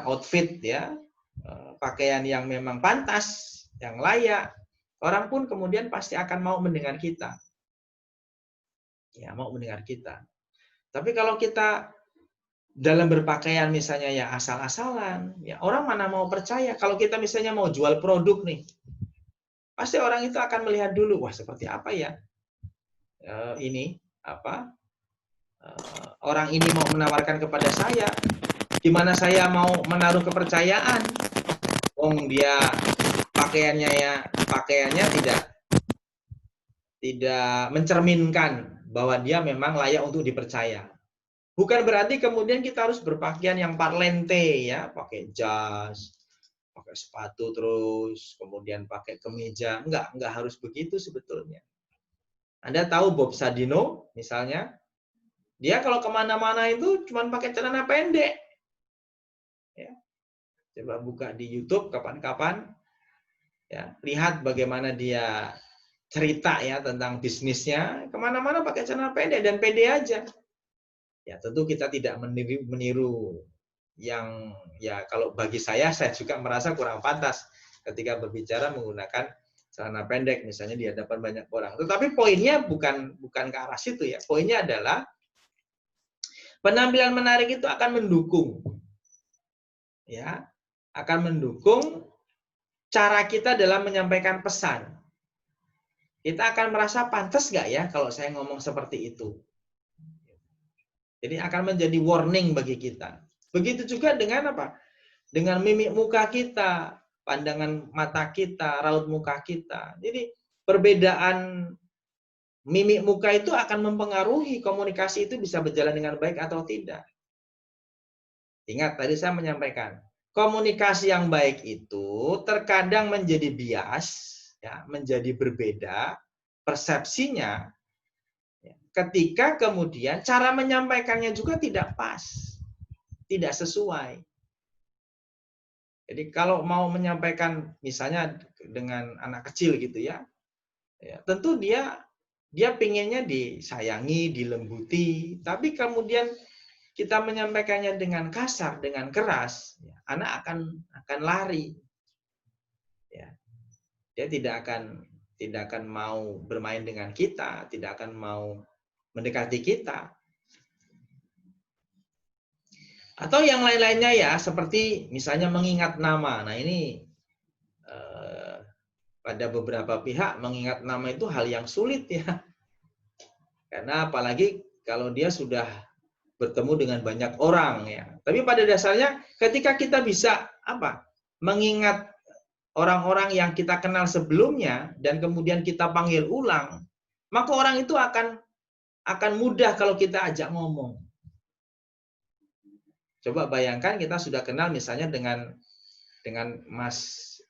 outfit ya, pakaian yang memang pantas, yang layak, orang pun kemudian pasti akan mau mendengar kita. Ya, mau mendengar kita. Tapi kalau kita dalam berpakaian misalnya ya asal-asalan, ya orang mana mau percaya. Kalau kita misalnya mau jual produk nih, pasti orang itu akan melihat dulu, wah seperti apa ya orang ini mau menawarkan kepada saya, di mana saya mau menaruh kepercayaan. Dia pakaiannya tidak mencerminkan bahwa dia memang layak untuk dipercaya. Bukan berarti kemudian kita harus berpakaian yang parlente ya, pakai jas, pakai sepatu terus, kemudian pakai kemeja. Enggak harus begitu sebetulnya. Anda tahu Bob Sadino misalnya, dia kalau kemana-mana itu cuma pakai celana pendek. Ya. Coba buka di YouTube kapan-kapan, ya, lihat bagaimana dia cerita ya tentang bisnisnya, kemana-mana pakai celana pendek dan pede aja. Ya tentu kita tidak meniru yang ya kalau bagi saya juga merasa kurang pantas ketika berbicara menggunakan celana pendek misalnya di hadapan banyak orang. Tetapi poinnya bukan ke arah situ ya. Poinnya adalah penampilan menarik itu akan mendukung ya, akan mendukung cara kita dalam menyampaikan pesan. Kita akan merasa pantas nggak ya kalau saya ngomong seperti itu. Jadi akan menjadi warning bagi kita. Begitu juga dengan apa? Dengan mimik muka kita, pandangan mata kita, raut muka kita. Jadi perbedaan mimik muka itu akan mempengaruhi komunikasi itu bisa berjalan dengan baik atau tidak. Ingat tadi saya menyampaikan, komunikasi yang baik itu terkadang menjadi bias, ya, menjadi berbeda persepsinya ketika kemudian cara menyampaikannya juga tidak pas, tidak sesuai. Jadi kalau mau menyampaikan misalnya dengan anak kecil gitu ya, tentu dia pinginnya disayangi, dilembuti, tapi kemudian kita menyampaikannya dengan kasar, dengan keras, anak akan lari. Ya. Dia tidak akan mau bermain dengan kita, tidak akan mau mendekati kita. Atau yang lain-lainnya ya, seperti misalnya mengingat nama. Nah ini pada beberapa pihak mengingat nama itu hal yang sulit ya. Karena apalagi kalau dia sudah bertemu dengan banyak orang ya. Tapi pada dasarnya ketika kita bisa mengingat orang-orang yang kita kenal sebelumnya dan kemudian kita panggil ulang, maka orang itu akan mudah kalau kita ajak ngomong. Coba bayangkan kita sudah kenal misalnya dengan Mas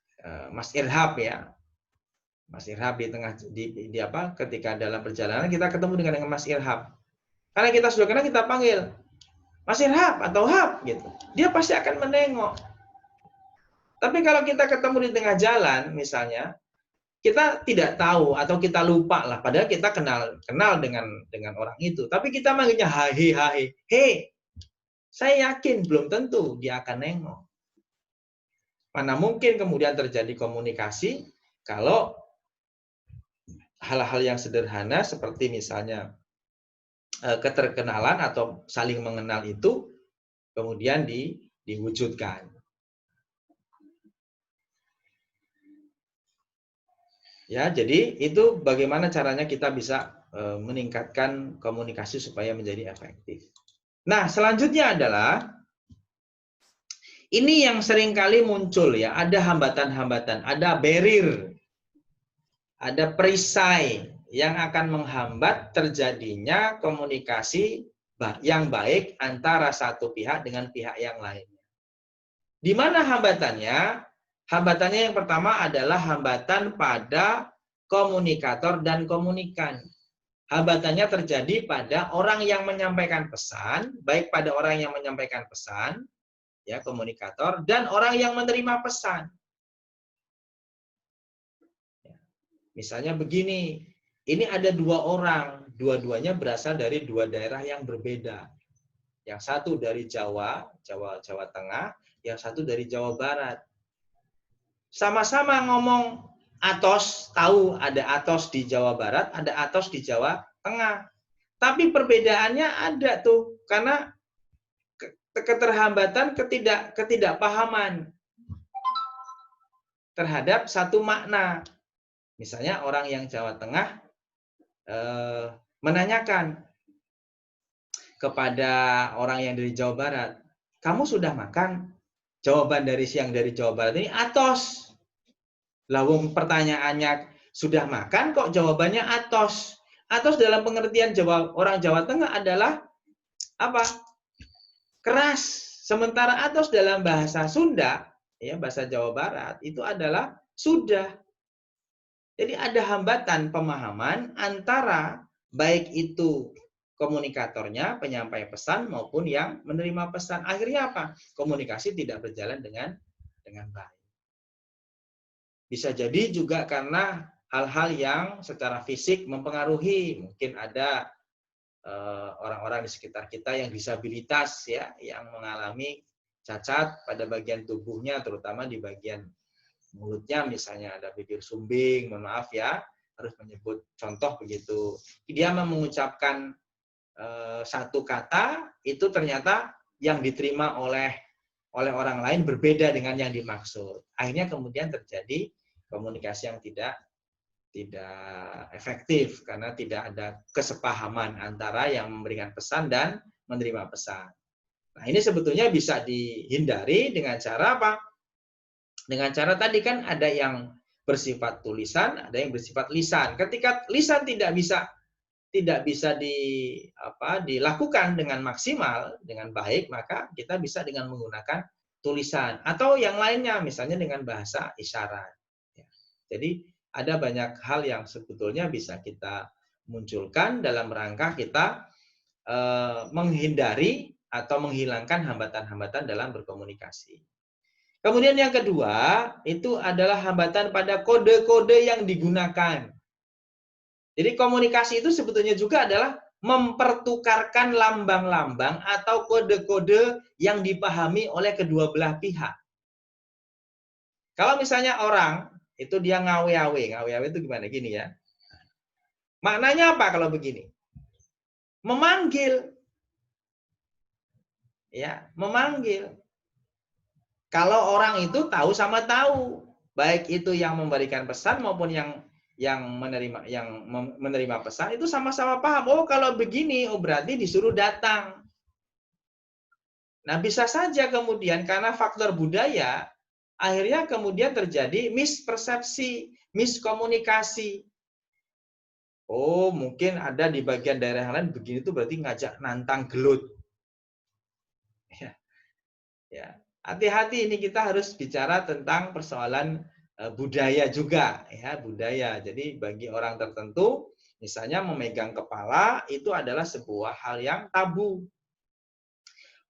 Irhab ya. Mas Irhab ketika dalam perjalanan kita ketemu dengan Mas Irhab. Karena kita sudah kenal, kita panggil Mas Irhab atau Hab gitu. Dia pasti akan menengok. Tapi kalau kita ketemu di tengah jalan misalnya, kita tidak tahu atau kita lupa lah, padahal kita kenal dengan orang itu. Tapi kita manggilnya hai. Hei, saya yakin belum tentu dia akan nengok. Mana mungkin kemudian terjadi komunikasi kalau hal-hal yang sederhana seperti misalnya keterkenalan atau saling mengenal itu kemudian diwujudkan. Ya, jadi itu bagaimana caranya kita bisa meningkatkan komunikasi supaya menjadi efektif. Nah, selanjutnya adalah ini yang seringkali muncul ya, ada hambatan-hambatan, ada barrier, ada perisai yang akan menghambat terjadinya komunikasi yang baik antara satu pihak dengan pihak yang lainnya. Di mana hambatannya? Hambatannya yang pertama adalah hambatan pada komunikator dan komunikan. Hambatannya terjadi pada orang yang menyampaikan pesan, baik pada orang yang menyampaikan pesan, ya, komunikator, dan orang yang menerima pesan. Misalnya begini, ini ada dua orang, dua-duanya berasal dari dua daerah yang berbeda. Yang satu dari Jawa Tengah, yang satu dari Jawa Barat. Sama-sama ngomong atos, tahu ada atos di Jawa Barat, ada atos di Jawa Tengah. Tapi perbedaannya ada tuh, karena keterhambatan, ketidakpahaman terhadap satu makna. Misalnya orang yang Jawa Tengah menanyakan kepada orang yang dari Jawa Barat, kamu sudah makan? Jawaban dari siang dari Jawa Barat ini atos. Lawung pertanyaannya sudah makan kok jawabannya atos. Atos dalam pengertian orang Jawa Tengah adalah apa? Keras. Sementara atos dalam bahasa Sunda, ya bahasa Jawa Barat itu adalah sudah. Jadi ada hambatan pemahaman antara baik itu komunikatornya, penyampai pesan maupun yang menerima pesan. Akhirnya apa? Komunikasi tidak berjalan dengan baik. Bisa jadi juga karena hal-hal yang secara fisik mempengaruhi. Mungkin ada orang-orang di sekitar kita yang disabilitas, ya, yang mengalami cacat pada bagian tubuhnya, terutama di bagian mulutnya, misalnya ada bibir sumbing, mohon maaf ya, harus menyebut contoh begitu. Dia mengucapkan satu kata, itu ternyata yang diterima oleh orang lain berbeda dengan yang dimaksud. Akhirnya kemudian terjadi komunikasi yang tidak efektif karena tidak ada kesepahaman antara yang memberikan pesan dan menerima pesan. Nah, ini sebetulnya bisa dihindari dengan cara apa? Dengan cara tadi kan ada yang bersifat tulisan, ada yang bersifat lisan. Ketika lisan tidak bisa dilakukan dengan maksimal, dengan baik, maka kita bisa dengan menggunakan tulisan atau yang lainnya, misalnya dengan bahasa isyarat. Jadi ada banyak hal yang sebetulnya bisa kita munculkan dalam rangka kita menghindari atau menghilangkan hambatan-hambatan dalam berkomunikasi. Kemudian yang kedua, itu adalah hambatan pada kode-kode yang digunakan. Jadi komunikasi itu sebetulnya juga adalah mempertukarkan lambang-lambang atau kode-kode yang dipahami oleh kedua belah pihak. Kalau misalnya orang, itu dia ngawe-awe. Ngawe-awe itu gimana? Gini ya. Maknanya apa kalau begini? Memanggil. Ya, memanggil. Kalau orang itu tahu sama tahu, baik itu yang memberikan pesan maupun yang menerima pesan itu sama-sama paham. Oh, kalau begini, oh berarti disuruh datang. Nah, bisa saja kemudian karena faktor budaya, akhirnya kemudian terjadi mispersepsi, miskomunikasi. Oh, mungkin ada di bagian daerah yang lain begini tuh berarti ngajak nantang gelut. Ya, hati-hati ini kita harus bicara tentang persoalan budaya juga, ya, budaya. Jadi bagi orang tertentu, misalnya memegang kepala itu adalah sebuah hal yang tabu.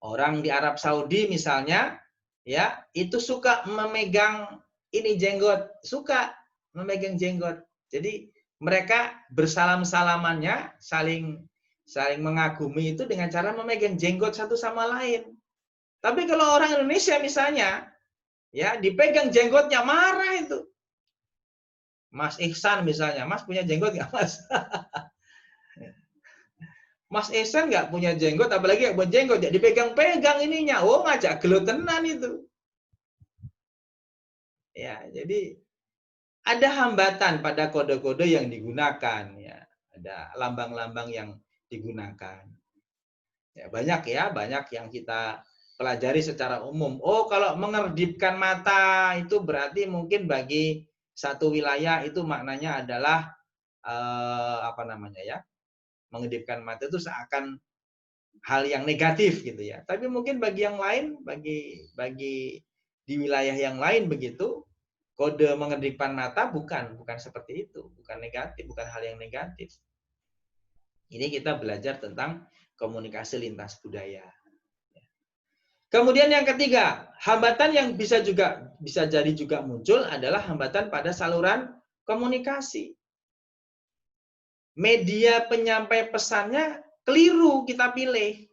Orang di Arab Saudi misalnya, ya, itu suka memegang ini jenggot, suka memegang jenggot. Jadi mereka bersalam-salamannya, saling mengagumi itu dengan cara memegang jenggot satu sama lain. Tapi kalau orang Indonesia misalnya, ya, dipegang jenggotnya marah itu. Mas Ihsan misalnya, Mas punya jenggot nggak, Mas? Mas Ihsan nggak punya jenggot, apalagi nggak punya jenggot, ya dipegang-pegang ininya. Oh, ngajak gelut tenan itu. Ya, jadi ada hambatan pada kode-kode yang digunakan, ya. Ada lambang-lambang yang digunakan. Ya, banyak yang kita pelajari secara umum. Oh, kalau mengerdipkan mata itu berarti mungkin bagi satu wilayah itu maknanya adalah mengedipkan mata itu seakan hal yang negatif gitu ya. Tapi mungkin bagi yang lain, bagi di wilayah yang lain begitu, kode mengedipkan mata bukan seperti itu, bukan negatif, bukan hal yang negatif. Ini kita belajar tentang komunikasi lintas budaya. Kemudian yang ketiga, hambatan yang bisa jadi juga muncul adalah hambatan pada saluran komunikasi. Media penyampai pesannya keliru kita pilih.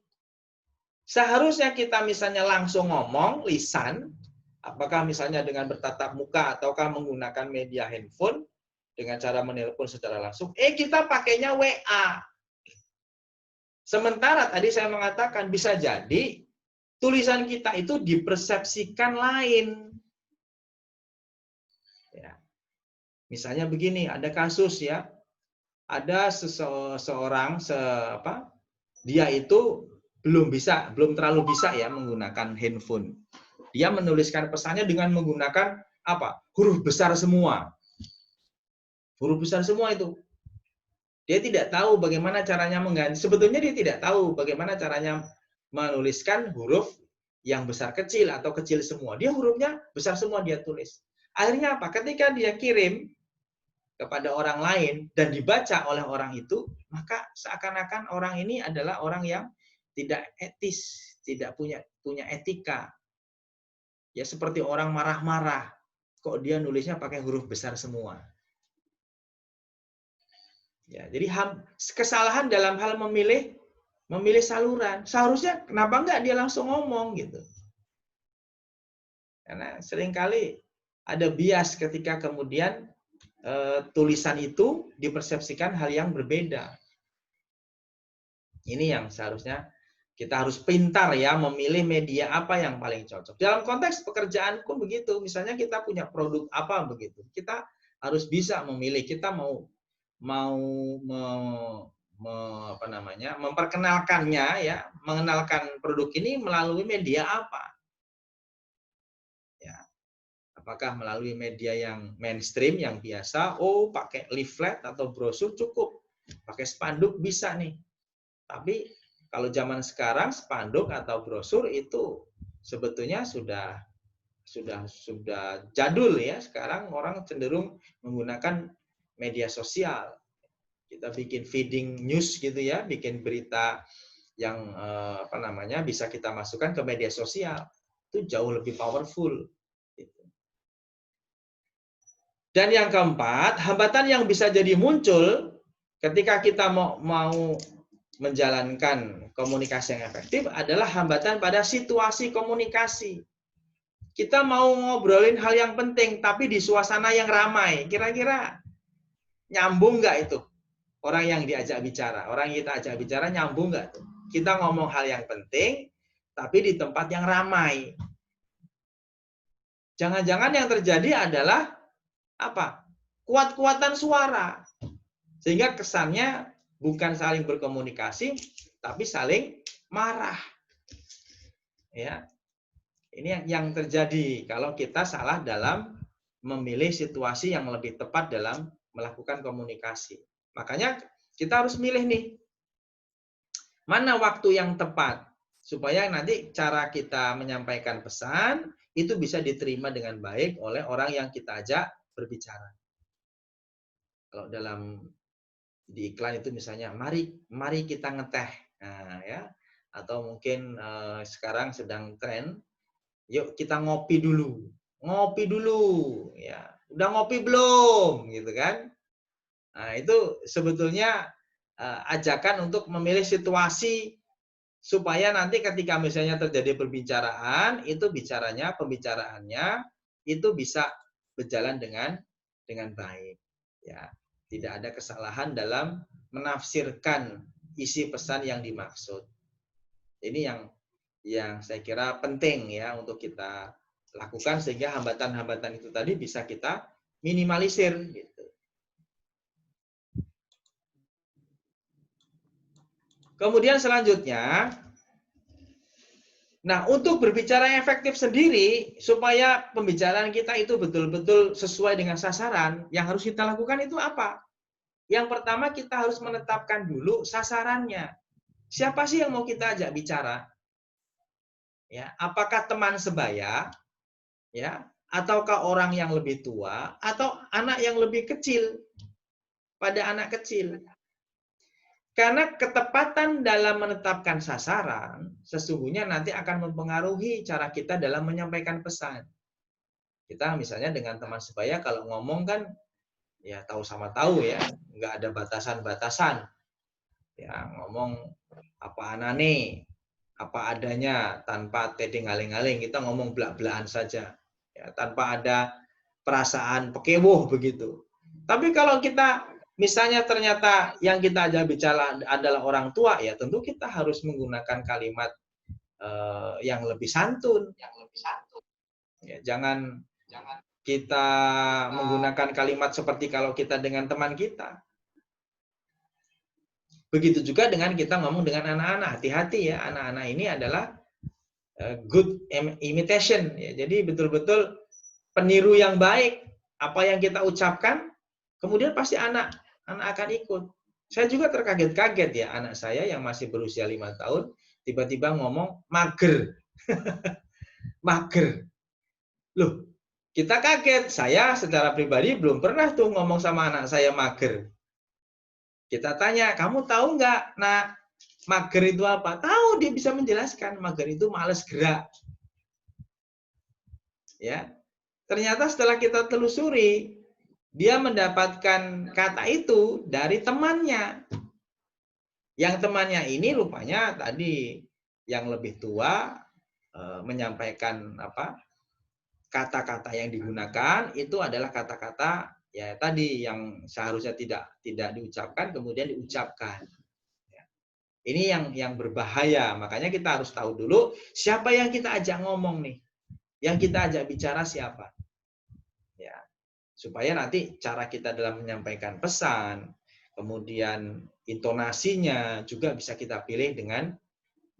Seharusnya kita misalnya langsung ngomong, lisan, apakah misalnya dengan bertatap muka ataukah menggunakan media handphone dengan cara menelpon secara langsung, kita pakainya WA. Sementara tadi saya mengatakan bisa jadi tulisan kita itu dipersepsikan lain. Ya. Misalnya begini, ada kasus ya, ada seseorang dia itu belum terlalu bisa ya menggunakan handphone. Dia menuliskan pesannya dengan menggunakan huruf besar semua. Huruf besar semua itu. Dia tidak tahu bagaimana caranya mengganti. Sebetulnya dia tidak tahu bagaimana caranya menuliskan huruf yang besar kecil atau kecil semua. Dia hurufnya besar semua dia tulis. Akhirnya apa? Ketika dia kirim kepada orang lain dan dibaca oleh orang itu, maka seakan-akan orang ini adalah orang yang tidak etis, tidak punya etika. Ya seperti orang marah-marah. Kok dia nulisnya pakai huruf besar semua. Ya, jadi kesalahan dalam hal memilih saluran. Seharusnya kenapa enggak dia langsung ngomong gitu. Karena seringkali ada bias ketika kemudian tulisan itu dipersepsikan hal yang berbeda. Ini yang seharusnya kita harus pintar ya memilih media apa yang paling cocok. Dalam konteks pekerjaan pun begitu. Misalnya kita punya produk apa begitu. Kita harus bisa memilih kita mau memperkenalkannya ya, mengenalkan produk ini melalui media apa? Ya. Apakah melalui media yang mainstream yang biasa? Pakai leaflet atau brosur cukup. Pakai spanduk bisa nih. Tapi kalau zaman sekarang spanduk atau brosur itu sebetulnya sudah jadul ya. Sekarang orang cenderung menggunakan media sosial. Kita bikin feeding news gitu ya, bikin berita yang bisa kita masukkan ke media sosial. Itu jauh lebih powerful. Dan yang keempat, hambatan yang bisa jadi muncul ketika kita mau menjalankan komunikasi yang efektif adalah hambatan pada situasi komunikasi. Kita mau ngobrolin hal yang penting, tapi di suasana yang ramai. Kira-kira nyambung nggak itu? Orang yang diajak bicara, orang yang kita ajak bicara nyambung nggak tuh? Kita ngomong hal yang penting, tapi di tempat yang ramai. Jangan-jangan yang terjadi adalah kuat-kuatan suara. Sehingga kesannya bukan saling berkomunikasi, tapi saling marah. Ya. Ini yang terjadi kalau kita salah dalam memilih situasi yang lebih tepat dalam melakukan komunikasi. Makanya kita harus milih nih, mana waktu yang tepat supaya nanti cara kita menyampaikan pesan itu bisa diterima dengan baik oleh orang yang kita ajak berbicara. Kalau di iklan itu misalnya, mari kita ngeteh, nah, ya, atau mungkin sekarang sedang tren, yuk kita ngopi dulu, ya, udah ngopi belum, gitu kan? Nah itu sebetulnya ajakan untuk memilih situasi supaya nanti ketika misalnya terjadi pembicaraan, itu pembicaraannya itu bisa berjalan dengan baik, ya. Tidak ada kesalahan dalam menafsirkan isi pesan yang dimaksud. Ini yang saya kira penting ya untuk kita lakukan sehingga hambatan-hambatan itu tadi bisa kita minimalisir gitu. Kemudian selanjutnya, nah untuk berbicara efektif sendiri supaya pembicaraan kita itu betul-betul sesuai dengan sasaran, yang harus kita lakukan itu apa? Yang pertama kita harus menetapkan dulu sasarannya. Siapa sih yang mau kita ajak bicara? Ya, apakah teman sebaya? Ya, ataukah orang yang lebih tua atau anak yang lebih kecil? Pada anak kecil. Karena ketepatan dalam menetapkan sasaran, sesungguhnya nanti akan mempengaruhi cara kita dalam menyampaikan pesan. Kita misalnya dengan teman sebaya kalau ngomong kan, ya tahu sama tahu ya, nggak ada batasan-batasan. Ya ngomong apa anane, apa adanya, tanpa tedeng aling-aling, kita ngomong belak-belakan saja. Ya, tanpa ada perasaan pekewuh begitu. Tapi kalau kita misalnya ternyata yang kita ajak bicara adalah orang tua, ya tentu kita harus menggunakan kalimat yang lebih santun. Ya, jangan kita menggunakan kalimat seperti kalau kita dengan teman kita. Begitu juga dengan kita ngomong dengan anak-anak. Hati-hati ya, anak-anak ini adalah good imitation. Ya. Jadi betul-betul peniru yang baik. Apa yang kita ucapkan, kemudian pasti anak akan ikut. Saya juga terkaget-kaget ya, anak saya yang masih berusia 5 tahun, tiba-tiba ngomong mager. Mager. Loh, kita kaget. Saya secara pribadi belum pernah tuh ngomong sama anak saya mager. Kita tanya, kamu tahu nggak, nak, mager itu apa? Tahu, dia bisa menjelaskan. Mager itu males gerak. Ya, ternyata setelah kita telusuri, dia mendapatkan kata itu dari temannya. Yang temannya ini rupanya tadi yang lebih tua menyampaikan apa kata-kata yang digunakan itu adalah kata-kata ya tadi yang seharusnya tidak diucapkan kemudian diucapkan. Ini yang berbahaya. Makanya kita harus tahu dulu siapa yang kita ajak ngomong nih. Yang kita ajak bicara siapa. Ya. Supaya nanti cara kita dalam menyampaikan pesan, kemudian intonasinya juga bisa kita pilih dengan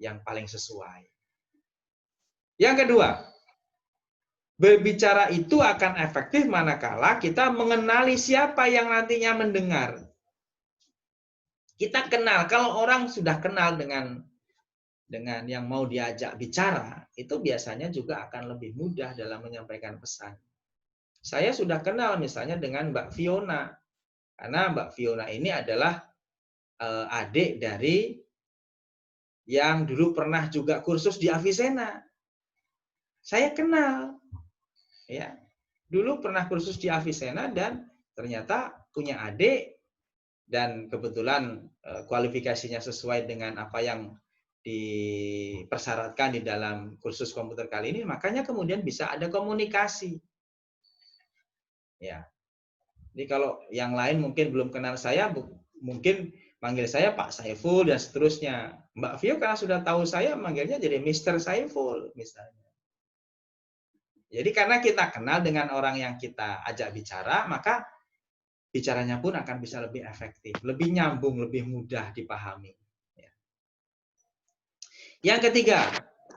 yang paling sesuai. Yang kedua, berbicara itu akan efektif manakala kita mengenali siapa yang nantinya mendengar. Kita kenal, kalau orang sudah kenal dengan yang mau diajak bicara, itu biasanya juga akan lebih mudah dalam menyampaikan pesan. Saya sudah kenal misalnya dengan Mbak Fiona, karena Mbak Fiona ini adalah adik dari yang dulu pernah juga kursus di Avicenna. Saya kenal, ya, dulu pernah kursus di Avicenna dan ternyata punya adik dan kebetulan kualifikasinya sesuai dengan apa yang dipersyaratkan di dalam kursus komputer kali ini, makanya kemudian bisa ada komunikasi. Ya. Jadi kalau yang lain mungkin belum kenal saya, mungkin manggil saya Pak Saiful dan seterusnya. Mbak Vio karena sudah tahu saya, manggilnya jadi Mr. Saiful misalnya. Jadi karena kita kenal dengan orang yang kita ajak bicara, maka bicaranya pun akan bisa lebih efektif, lebih nyambung, lebih mudah dipahami. Yang ketiga,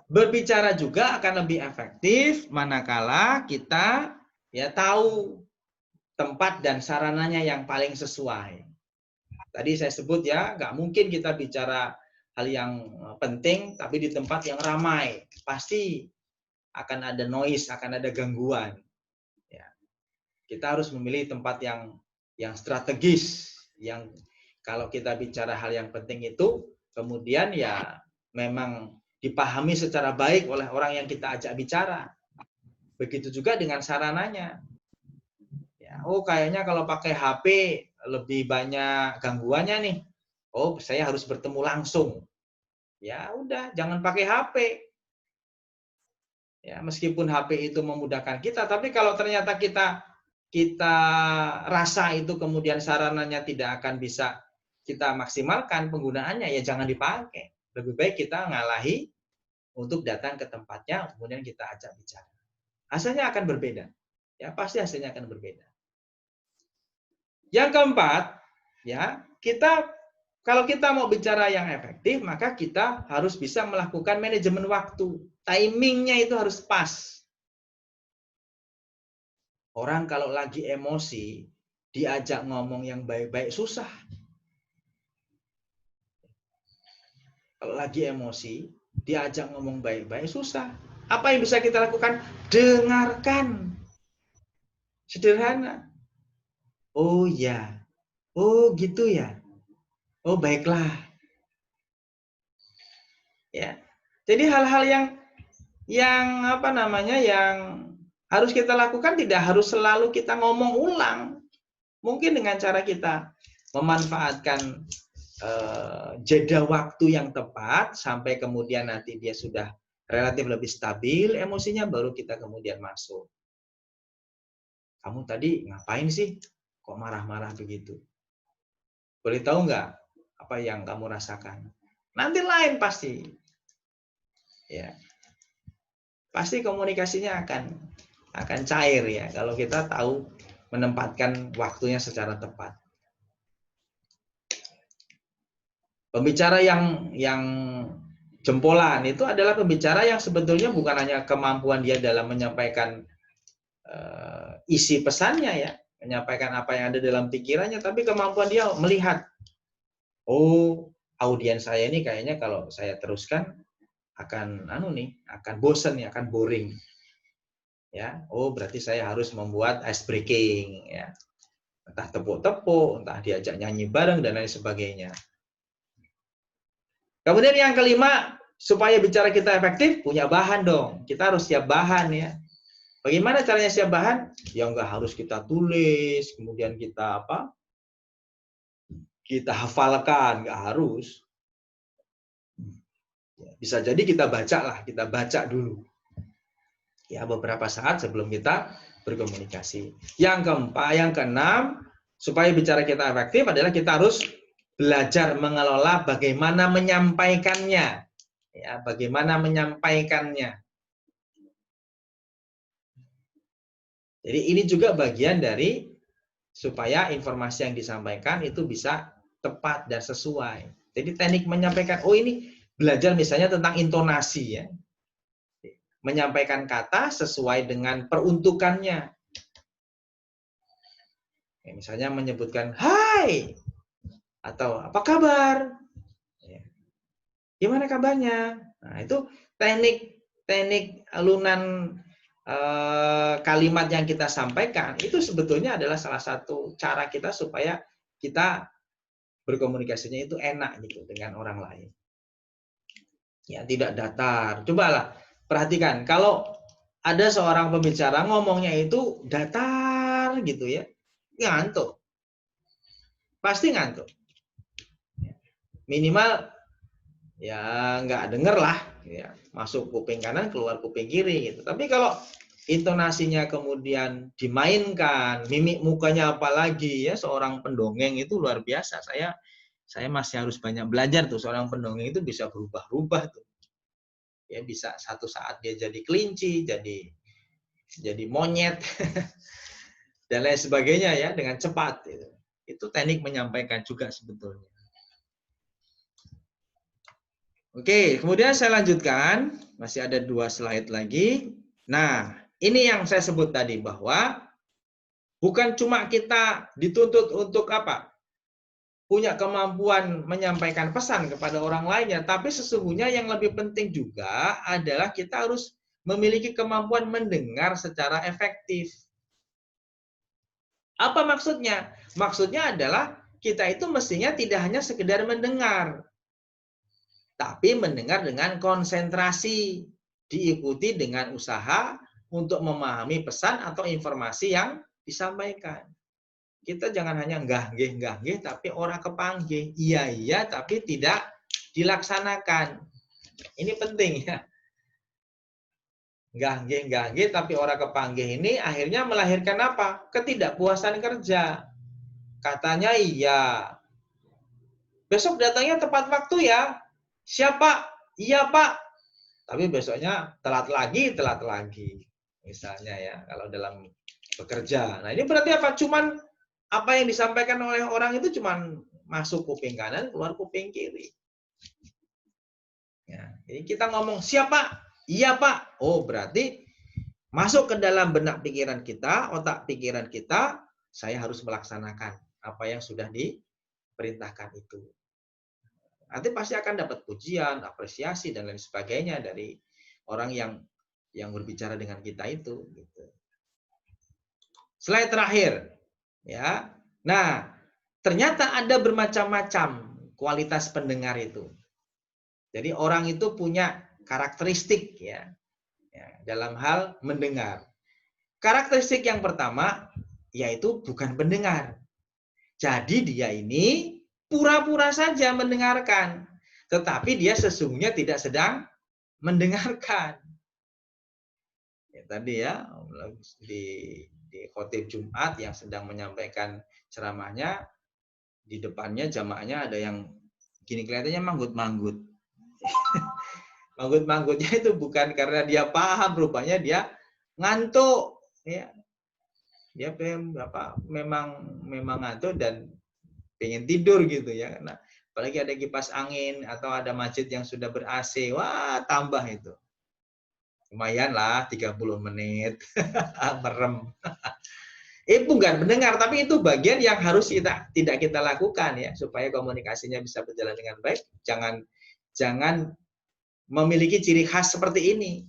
berbicara juga akan lebih efektif manakala kita ya tahu tempat dan sarananya yang paling sesuai. Tadi saya sebut ya, nggak mungkin kita bicara hal yang penting tapi di tempat yang ramai. Pasti akan ada noise, akan ada gangguan. Ya. Kita harus memilih tempat yang strategis, yang kalau kita bicara hal yang penting itu, kemudian ya memang dipahami secara baik oleh orang yang kita ajak bicara. Begitu juga dengan sarananya. Ya, oh kayaknya kalau pakai HP lebih banyak gangguannya nih. Oh, saya harus bertemu langsung. Ya udah, jangan pakai HP. Ya, meskipun HP itu memudahkan kita, tapi kalau ternyata kita rasa itu kemudian sarananya tidak akan bisa kita maksimalkan penggunaannya, ya jangan dipakai. Lebih baik kita ngalahi untuk datang ke tempatnya, kemudian kita ajak bicara. Hasilnya akan berbeda. Ya, pasti hasilnya akan berbeda. Yang keempat, ya, kalau kita mau bicara yang efektif, maka kita harus bisa melakukan manajemen waktu. Timingnya itu harus pas. Orang kalau lagi emosi, diajak ngomong yang baik-baik susah. Kalau lagi emosi, diajak ngomong baik-baik susah. Apa yang bisa kita lakukan? Dengarkan. Sederhana. Oh ya, oh gitu ya. Oh, baiklah. Ya. Jadi hal-hal yang apa namanya yang harus kita lakukan tidak harus selalu kita ngomong ulang. Mungkin dengan cara kita memanfaatkan jeda waktu yang tepat sampai kemudian nanti dia sudah relatif lebih stabil emosinya, baru kita kemudian masuk. Kamu tadi ngapain sih? Kok marah-marah begitu? Boleh tahu nggak apa yang kamu rasakan? Nanti lain pasti. Ya. Pasti komunikasinya akan cair ya kalau kita tahu menempatkan waktunya secara tepat. Pembicara yang jempolan itu adalah pembicara yang sebetulnya bukan hanya kemampuan dia dalam menyampaikan isi pesannya ya, menyampaikan apa yang ada dalam pikirannya, tapi kemampuan dia melihat, oh audiens saya ini kayaknya kalau saya teruskan akan akan bosan ya, akan boring. Ya, oh berarti saya harus membuat ice breaking ya. Entah tepuk-tepuk, entah diajak nyanyi bareng dan lain sebagainya. Kemudian yang kelima, supaya bicara kita efektif, punya bahan dong. Kita harus siap bahan ya. Bagaimana caranya siap bahan? Ya nggak harus kita tulis, kemudian kita kita hafalkan, nggak harus. Bisa jadi kita baca dulu. Ya beberapa saat sebelum kita berkomunikasi. Yang keempat, yang keenam, supaya bicara kita efektif adalah kita harus belajar mengelola bagaimana menyampaikannya. Ya, bagaimana menyampaikannya. Jadi ini juga bagian dari supaya informasi yang disampaikan itu bisa tepat dan sesuai. Jadi teknik menyampaikan, oh ini belajar misalnya tentang intonasi ya. Menyampaikan kata sesuai dengan peruntukannya. Ya, misalnya menyebutkan hai atau apa kabar? Ya. Gimana kabarnya? Nah, itu teknik alunan kalimat yang kita sampaikan itu sebetulnya adalah salah satu cara kita supaya kita berkomunikasinya itu enak gitu dengan orang lain. Ya, tidak datar. Cobalah perhatikan kalau ada seorang pembicara ngomongnya itu datar gitu ya, ngantuk. Pasti ngantuk. Minimal ya nggak denger lah, ya. Masuk kuping kanan, keluar kuping kiri gitu. Tapi kalau intonasinya kemudian dimainkan, mimik mukanya apalagi ya, seorang pendongeng itu luar biasa. Saya masih harus banyak belajar tuh, seorang pendongeng itu bisa berubah-ubah tuh. Ya bisa satu saat dia jadi kelinci, jadi monyet dan lain sebagainya ya dengan cepat gitu. Itu teknik menyampaikan juga sebetulnya. Oke, kemudian saya lanjutkan, masih ada 2 slide lagi. Nah, ini yang saya sebut tadi bahwa bukan cuma kita dituntut untuk apa? Punya kemampuan menyampaikan pesan kepada orang lainnya, tapi sesungguhnya yang lebih penting juga adalah kita harus memiliki kemampuan mendengar secara efektif. Apa maksudnya? Maksudnya adalah kita itu mestinya tidak hanya sekedar mendengar, tapi mendengar dengan konsentrasi, diikuti dengan usaha untuk memahami pesan atau informasi yang disampaikan. Kita jangan hanya nggah-nggih, tapi ora kepanggih. Iya, tapi tidak dilaksanakan. Ini penting ya. Nggah-nggih, tapi ora kepanggih ini akhirnya melahirkan apa? Ketidakpuasan kerja. Katanya iya. Besok datangnya tepat waktu ya. Siapa? Iya, Pak. Tapi besoknya telat lagi. Misalnya ya, kalau dalam bekerja. Nah, ini berarti apa? Cuman apa yang disampaikan oleh orang itu cuman masuk kuping kanan, keluar kuping kiri. Ya, jadi kita ngomong, siapa? Iya, Pak. Oh, berarti masuk ke dalam benak pikiran kita, otak pikiran kita, saya harus melaksanakan apa yang sudah diperintahkan itu. Nanti pasti akan dapat pujian, apresiasi dan lain sebagainya dari orang yang berbicara dengan kita itu. Gitu. Slide terakhir, ya. Nah, ternyata ada bermacam-macam kualitas pendengar itu. Jadi orang itu punya karakteristik ya dalam hal mendengar. Karakteristik yang pertama yaitu bukan pendengar. Jadi dia ini pura-pura saja mendengarkan, tetapi dia sesungguhnya tidak sedang mendengarkan. Ya, tadi ya di khotib Jumat yang sedang menyampaikan ceramahnya, di depannya jamaahnya ada yang gini kelihatannya manggut-manggut. Manggut-manggutnya itu bukan karena dia paham, rupanya dia ngantuk. Ya. Dia memang ngantuk dan pengen tidur gitu ya. Karena apalagi ada kipas angin atau ada masjid yang sudah ber-AC, wah tambah itu. Lumayan lah 30 menit merem. Bukan mendengar, tapi itu bagian yang harus tidak kita lakukan ya supaya komunikasinya bisa berjalan dengan baik. Jangan memiliki ciri khas seperti ini.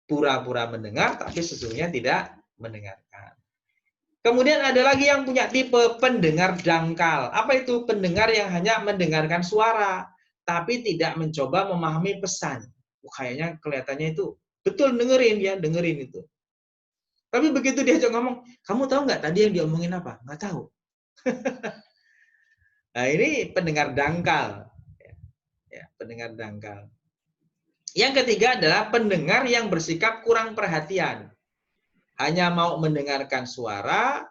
Pura-pura mendengar tapi sesungguhnya tidak mendengarkan. Kemudian ada lagi yang punya tipe pendengar dangkal. Apa itu? Pendengar yang hanya mendengarkan suara tapi tidak mencoba memahami pesan. Kayaknya kelihatannya itu betul dengerin itu. Tapi begitu diajak ngomong, kamu tahu nggak tadi yang diomongin apa? Nggak tahu. Nah ini pendengar dangkal. Ya, pendengar dangkal. Yang ketiga adalah pendengar yang bersikap kurang perhatian. Hanya mau mendengarkan suara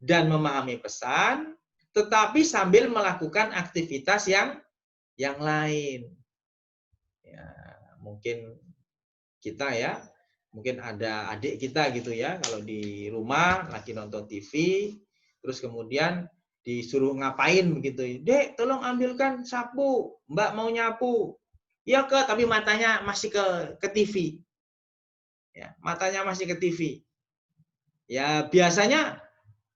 dan memahami pesan, tetapi sambil melakukan aktivitas yang lain. Ya, mungkin kita ya, mungkin ada adik kita gitu ya, kalau di rumah lagi nonton TV, terus kemudian disuruh ngapain begitu, Dek tolong ambilkan sapu, Mbak mau nyapu. Ya tapi matanya masih ke TV. Ya, matanya masih ke TV. Ya biasanya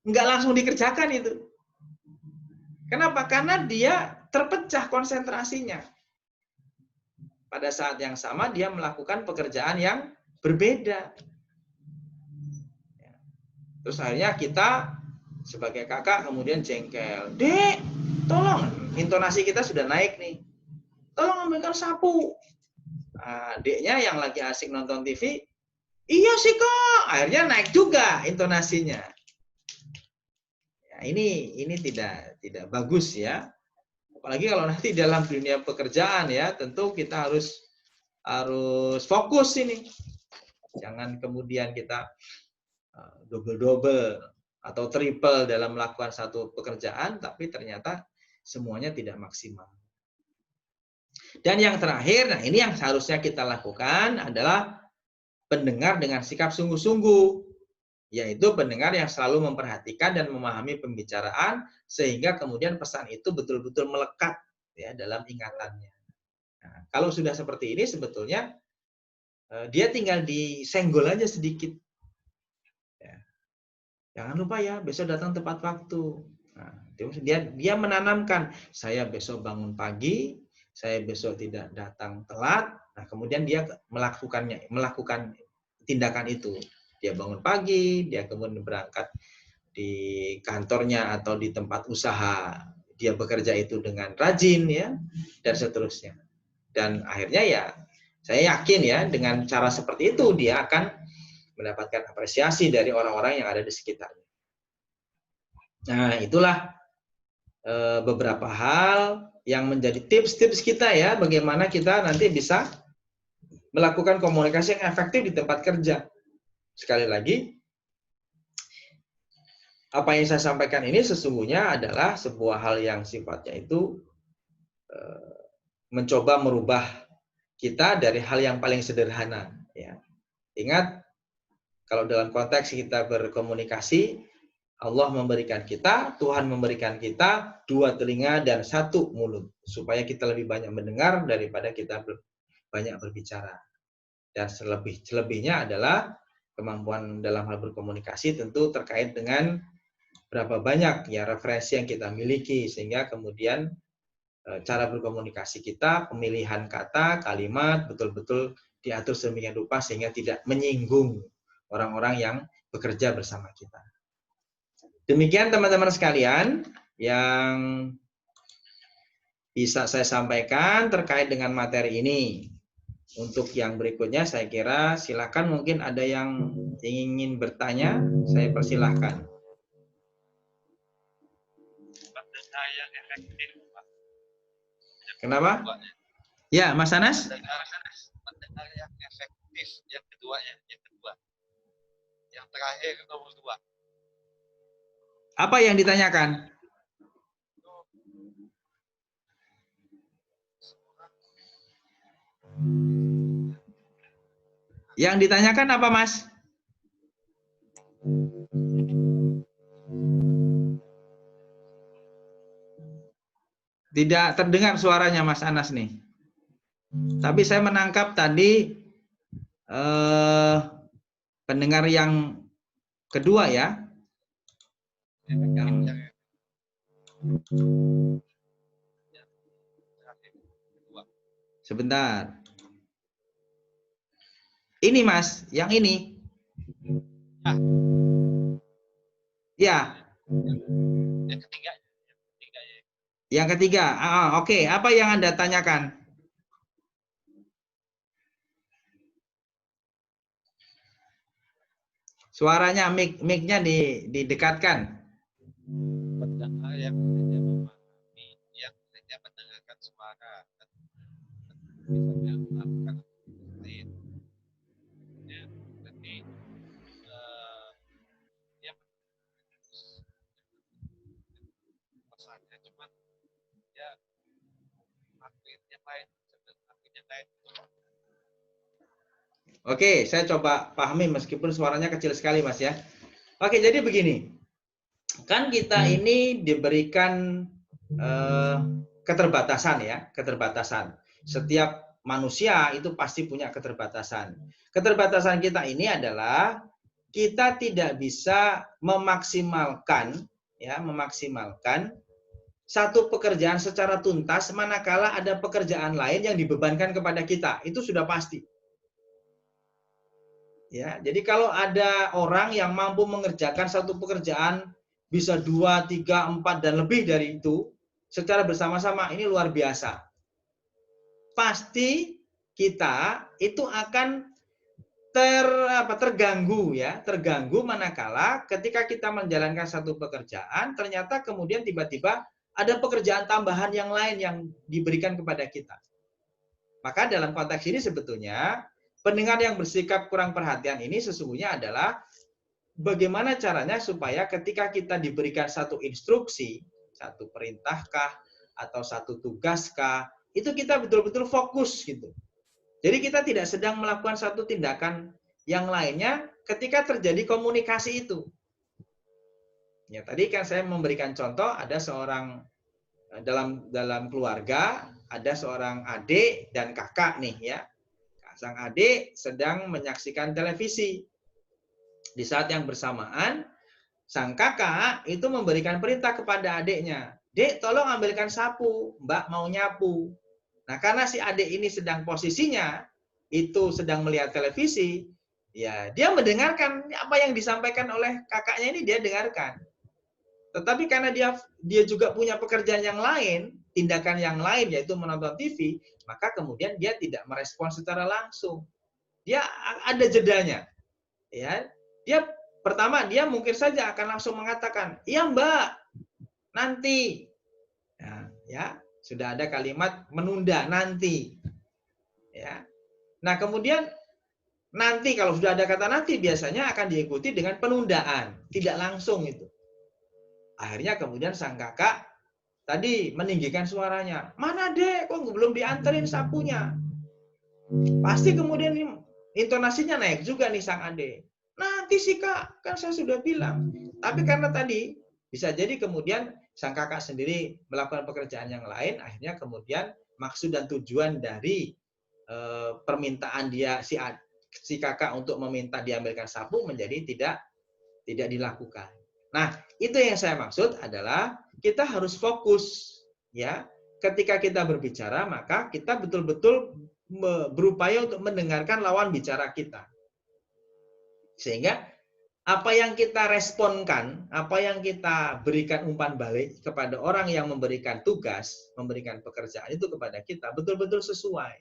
nggak langsung dikerjakan itu. Kenapa? Karena dia terpecah konsentrasinya. Pada saat yang sama dia melakukan pekerjaan yang berbeda. Terus akhirnya kita sebagai kakak kemudian jengkel. Dek, tolong. Intonasi kita sudah naik nih. Tolong ambilkan sapu. Nah, adiknya yang lagi asik nonton TV, iya sih kak. Akhirnya naik juga intonasinya. Ya, ini tidak bagus ya. Apalagi kalau nanti dalam dunia pekerjaan ya, tentu kita harus fokus ini. Jangan kemudian kita double atau triple dalam melakukan satu pekerjaan, tapi ternyata semuanya tidak maksimal. Dan yang terakhir, nah ini yang seharusnya kita lakukan adalah pendengar dengan sikap sungguh-sungguh, yaitu pendengar yang selalu memperhatikan dan memahami pembicaraan, sehingga kemudian pesan itu betul-betul melekat ya dalam ingatannya. Nah, kalau sudah seperti ini sebetulnya dia tinggal disenggol aja sedikit. Ya. Jangan lupa ya, besok datang tepat waktu. Nah, dia menanamkan, saya besok bangun pagi, saya besok tidak datang telat. Nah, kemudian dia melakukan tindakan itu. Dia bangun pagi, dia kemudian berangkat di kantornya atau di tempat usaha. Dia bekerja itu dengan rajin ya, dan seterusnya. Dan akhirnya ya, saya yakin ya dengan cara seperti itu dia akan mendapatkan apresiasi dari orang-orang yang ada di sekitarnya. Nah, itulah beberapa hal yang menjadi tips-tips kita ya, bagaimana kita nanti bisa melakukan komunikasi yang efektif di tempat kerja. Sekali lagi, apa yang saya sampaikan ini sesungguhnya adalah sebuah hal yang sifatnya itu mencoba merubah kita dari hal yang paling sederhana. Ya. Ingat, kalau dalam konteks kita berkomunikasi, Allah memberikan kita, Tuhan memberikan kita 2 telinga dan 1 mulut. Supaya kita lebih banyak mendengar daripada kita banyak berbicara. Dan selebihnya adalah kemampuan dalam hal berkomunikasi tentu terkait dengan berapa banyak ya referensi yang kita miliki. Sehingga kemudian cara berkomunikasi kita, pemilihan kata, kalimat, betul-betul diatur sedemikian rupa sehingga tidak menyinggung orang-orang yang bekerja bersama kita. Demikian teman-teman sekalian yang bisa saya sampaikan terkait dengan materi ini. Untuk yang berikutnya saya kira silakan, mungkin ada yang ingin bertanya, saya persilahkan. Pendengar yang efektif, Pak. Kenapa? Ya, Mas Anas? Pendengar yang efektif, yang kedua. Yang terakhir nomor 2. Apa yang ditanyakan? Yang ditanyakan apa, Mas? Tidak terdengar suaranya Mas Anas nih. Tapi saya menangkap tadi pendengar yang kedua ya. Sebentar. Ini Mas, yang ini. Ya. Yang ketiga. Yang ketiga. Oke. Apa yang Anda tanyakan? Suaranya mic-nya didekatkan. Pendengar yang hanya memahami, yang hanya mendengarkan suara, misalnya melakukan lain. Ya, berarti ya pesannya cuma ya lakuin yang lain, Oke, saya coba pahami meskipun suaranya kecil sekali Mas ya. Oke, jadi begini. Kan kita ini diberikan keterbatasan ya, keterbatasan. Setiap manusia itu pasti punya keterbatasan. Keterbatasan kita ini adalah kita tidak bisa memaksimalkan satu pekerjaan secara tuntas manakala ada pekerjaan lain yang dibebankan kepada kita. Itu sudah pasti. Ya, jadi kalau ada orang yang mampu mengerjakan satu pekerjaan bisa 2, 3, 4 dan lebih dari itu secara bersama-sama, ini luar biasa. Pasti kita itu akan terganggu manakala ketika kita menjalankan satu pekerjaan ternyata kemudian tiba-tiba ada pekerjaan tambahan yang lain yang diberikan kepada kita. Maka dalam konteks ini sebetulnya pendengar yang bersikap kurang perhatian ini sesungguhnya adalah bagaimana caranya supaya ketika kita diberikan satu instruksi, satu perintahkah atau satu tugaskah, itu kita betul-betul fokus gitu. Jadi kita tidak sedang melakukan satu tindakan yang lainnya ketika terjadi komunikasi itu. Ya, tadi kan saya memberikan contoh ada seorang dalam keluarga, ada seorang adik dan kakak nih ya. Sang adik sedang menyaksikan televisi. Di saat yang bersamaan, sang kakak itu memberikan perintah kepada adiknya. Dek, tolong ambilkan sapu, Mbak mau nyapu. Nah, karena si adik ini sedang posisinya itu sedang melihat televisi, ya dia mendengarkan apa yang disampaikan oleh kakaknya ini dia dengarkan. Tetapi karena dia juga punya pekerjaan yang lain, tindakan yang lain yaitu menonton TV, maka kemudian dia tidak merespons secara langsung. Dia ada jedanya. Ya, pertama dia mungkin saja akan langsung mengatakan, "Iya, Mbak, nanti." Ya, sudah ada kalimat menunda nanti. Ya. Nah, kemudian nanti kalau sudah ada kata nanti biasanya akan diikuti dengan penundaan, tidak langsung itu. Akhirnya kemudian sang kakak tadi meninggikan suaranya, "Mana Dek, kok belum dianterin sapunya?" Pasti kemudian intonasinya naik juga nih sang adik. "Nanti sih Kak, kan saya sudah bilang." Tapi karena tadi bisa jadi kemudian sang kakak sendiri melakukan pekerjaan yang lain, akhirnya kemudian maksud dan tujuan dari permintaan dia si kakak untuk meminta diambilkan sapu menjadi tidak dilakukan. Nah, itu yang saya maksud adalah kita harus fokus ya. Ketika kita berbicara, maka kita betul-betul berupaya untuk mendengarkan lawan bicara kita. Sehingga apa yang kita responkan, apa yang kita berikan umpan balik kepada orang yang memberikan tugas, memberikan pekerjaan itu kepada kita, betul-betul sesuai.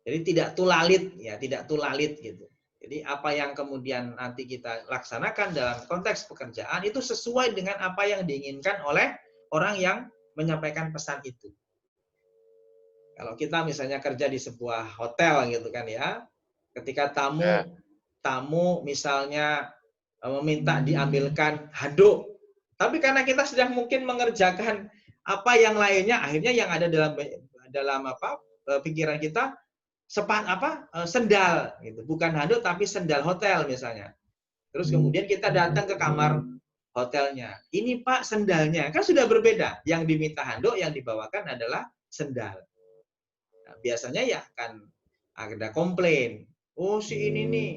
Jadi tidak tulalit, ya, tidak tulalit gitu. Jadi apa yang kemudian nanti kita laksanakan dalam konteks pekerjaan itu sesuai dengan apa yang diinginkan oleh orang yang menyampaikan pesan itu. Kalau kita misalnya kerja di sebuah hotel gitu kan ya, ketika tamu misalnya meminta diambilkan handuk, tapi karena kita sedang mungkin mengerjakan apa yang lainnya, akhirnya yang ada dalam pikiran kita sendal gitu, bukan handuk tapi sendal hotel misalnya. Terus kemudian kita datang ke kamar hotelnya, ini Pak sendalnya, kan sudah berbeda. Yang diminta handuk, yang dibawakan adalah sendal. Nah, biasanya ya kan ada komplain, oh si ini nih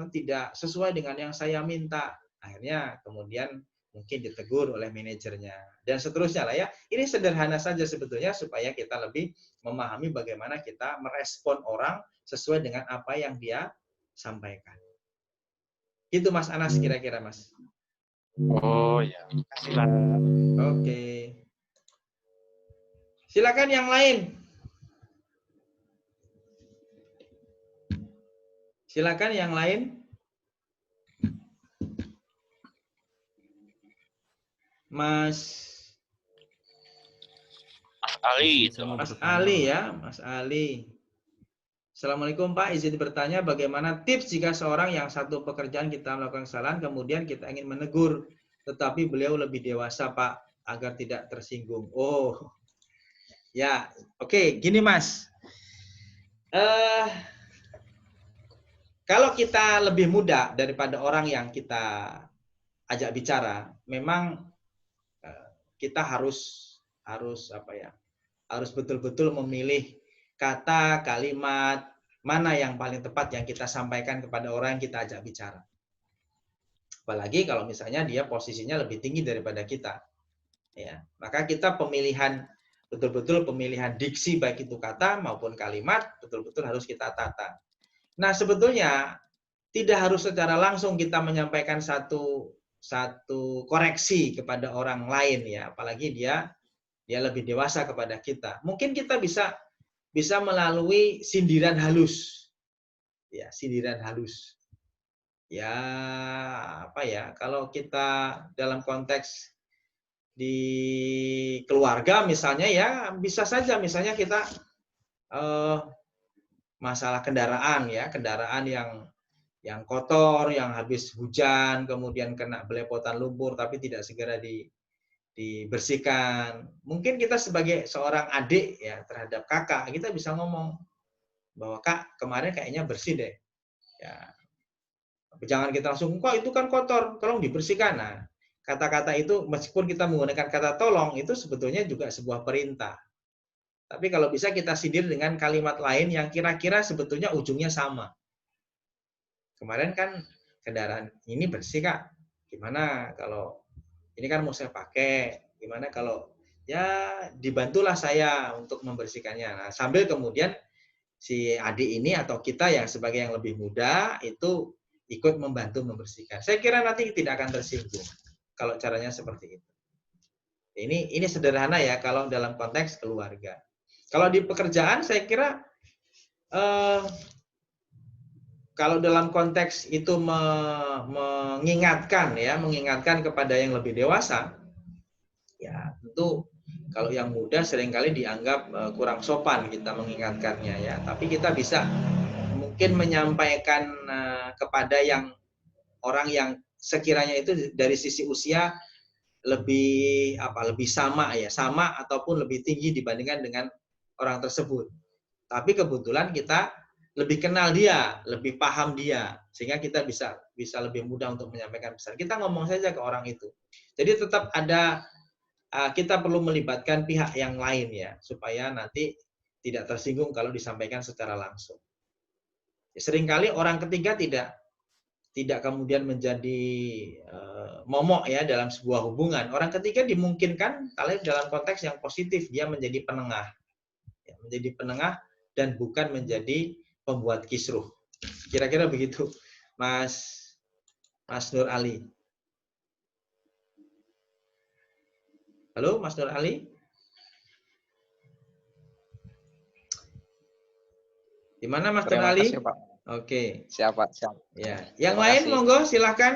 tidak sesuai dengan yang saya minta. Akhirnya kemudian mungkin ditegur oleh manajernya dan seterusnya lah ya. Ini sederhana saja sebetulnya supaya kita lebih memahami bagaimana kita merespon orang sesuai dengan apa yang dia sampaikan. Itu Mas Anas kira-kira Mas. Oh ya, kasih lah. Oke. Silakan yang lain. Silakan yang lain. Mas Ali itu. Mas Ali ya, Mas Ali. Assalamualaikum Pak, izin bertanya bagaimana tips jika seorang yang satu pekerjaan kita melakukan kesalahan, kemudian kita ingin menegur, tetapi beliau lebih dewasa Pak, agar tidak tersinggung. Oh, ya, oke, gini Mas. Kalau kita lebih muda daripada orang yang kita ajak bicara, memang kita harus betul-betul memilih kata, kalimat, mana yang paling tepat yang kita sampaikan kepada orang yang kita ajak bicara. Apalagi kalau misalnya dia posisinya lebih tinggi daripada kita. Ya, maka kita betul-betul pemilihan diksi baik itu kata maupun kalimat betul-betul harus kita tata. Nah, sebetulnya tidak harus secara langsung kita menyampaikan satu koreksi kepada orang lain ya, apalagi dia lebih dewasa kepada kita. Mungkin kita bisa melalui sindiran halus. Ya, sindiran halus. Ya, kalau kita dalam konteks di keluarga misalnya ya, bisa saja misalnya kita masalah kendaraan ya, kendaraan yang kotor, yang habis hujan, kemudian kena belepotan lumpur tapi tidak segera dibersihkan. Mungkin kita sebagai seorang adik ya terhadap kakak, kita bisa ngomong bahwa Kak, kemarin kayaknya bersih deh. Ya. Jangan kita langsung, kok itu kan kotor, tolong dibersihkan. Nah, kata-kata itu meskipun kita menggunakan kata tolong, itu sebetulnya juga sebuah perintah. Tapi kalau bisa kita sindir dengan kalimat lain yang kira-kira sebetulnya ujungnya sama. Kemarin kan kendaraan ini bersih Kak, gimana kalau ini kan mau saya pakai, gimana kalau ya dibantulah saya untuk membersihkannya. Nah, sambil kemudian si adik ini atau kita yang sebagai yang lebih muda itu ikut membantu membersihkan. Saya kira nanti tidak akan tersinggung kalau caranya seperti itu. Ini sederhana ya kalau dalam konteks keluarga. Kalau di pekerjaan saya kira kalau dalam konteks itu mengingatkan kepada yang lebih dewasa, ya tentu kalau yang muda seringkali dianggap kurang sopan kita mengingatkannya ya. Tapi kita bisa mungkin menyampaikan kepada orang yang sekiranya itu dari sisi usia lebih sama ataupun lebih tinggi dibandingkan dengan orang tersebut. Tapi kebetulan kita lebih kenal dia, lebih paham dia, sehingga kita bisa lebih mudah untuk menyampaikan pesan. Kita ngomong saja ke orang itu. Jadi tetap ada kita perlu melibatkan pihak yang lain ya, supaya nanti tidak tersinggung kalau disampaikan secara langsung. Seringkali orang ketiga tidak kemudian menjadi momok ya dalam sebuah hubungan. Orang ketiga dimungkinkan kalau dalam konteks yang positif dia menjadi penengah, dan bukan menjadi pembuat kisruh. Kira-kira begitu, Mas Nur Ali. Halo, Mas Nur Ali? Di mana Mas Nur Terima Ali? kasih, Pak. Oke. Siap, Pak. Siap. Ya. Yang Terima lain kasih. monggo silahkan.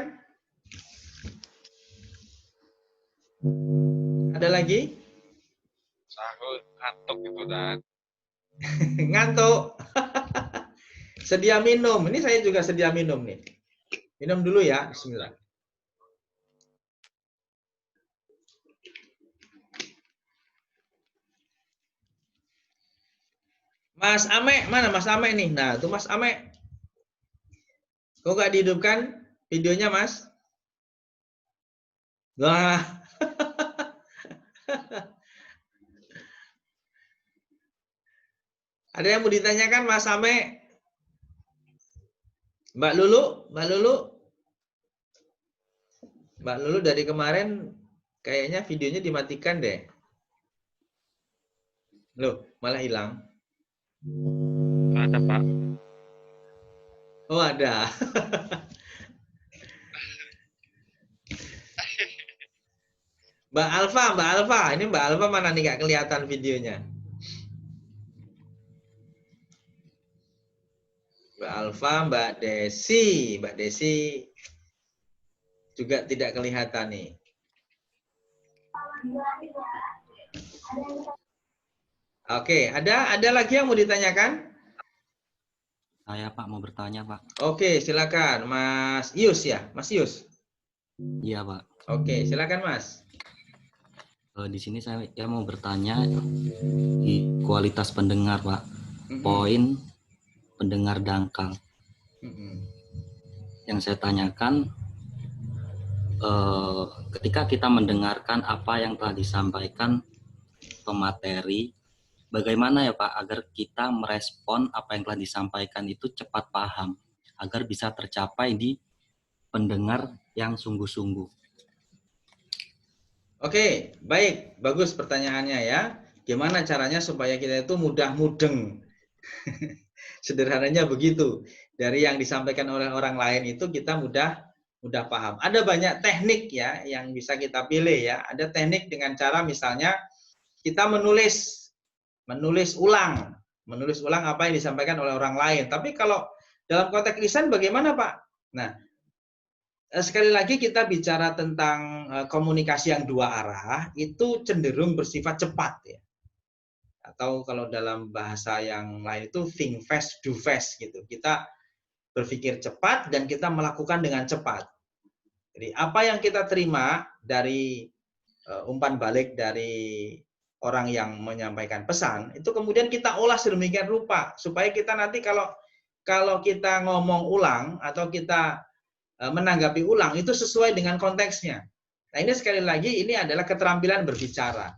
Ada lagi? Sahur ngantuk itu dan Ngantuk. Sedia minum. Ini saya juga sedia minum nih. Minum dulu ya. Bismillah. Mas Ame, mana Mas Ame nih? Nah, itu Mas Ame. Kok nggak dihidupkan videonya, Mas? Wah. Ada yang mau ditanyakan, Mas Ame? Mbak Lulu? Mbak Lulu? Mbak Lulu dari kemarin kayaknya videonya dimatikan deh. Loh, malah hilang. ada Pak. Oh, ada. Mbak Alfa. Ini Mbak Alfa mana nih nggak kelihatan videonya? Mbak Alfa, Mbak Desi juga tidak kelihatan nih. Oke, ada lagi yang mau ditanyakan? Saya Pak mau bertanya Pak. Oke, silakan Mas Yus ya, Mas Yus. Iya Pak. Oke, silakan Mas. Di sini saya mau bertanya di kualitas pendengar Pak. Poin pendengar dangkal. Yang saya tanyakan, ketika kita mendengarkan apa yang telah disampaikan pemateri, bagaimana ya Pak agar kita merespon apa yang telah disampaikan itu cepat paham, agar bisa tercapai di pendengar yang sungguh-sungguh. Oke, baik, bagus pertanyaannya ya. Gimana caranya supaya kita itu mudah mudeng? Sederhananya begitu. Dari yang disampaikan oleh orang lain itu kita mudah paham. Ada banyak teknik ya yang bisa kita pilih ya. Ada teknik dengan cara misalnya kita menulis ulang apa yang disampaikan oleh orang lain. Tapi kalau dalam konteks lisan bagaimana Pak? Nah, sekali lagi kita bicara tentang komunikasi yang dua arah itu cenderung bersifat cepat ya. Atau kalau dalam bahasa yang lain itu think fast, do fast gitu. Kita berpikir cepat dan kita melakukan dengan cepat. Jadi apa yang kita terima dari umpan balik dari orang yang menyampaikan pesan, itu kemudian kita olah sedemikian rupa supaya kita nanti kalau kita ngomong ulang atau kita menanggapi ulang itu sesuai dengan konteksnya. Nah, ini sekali lagi ini adalah keterampilan berbicara.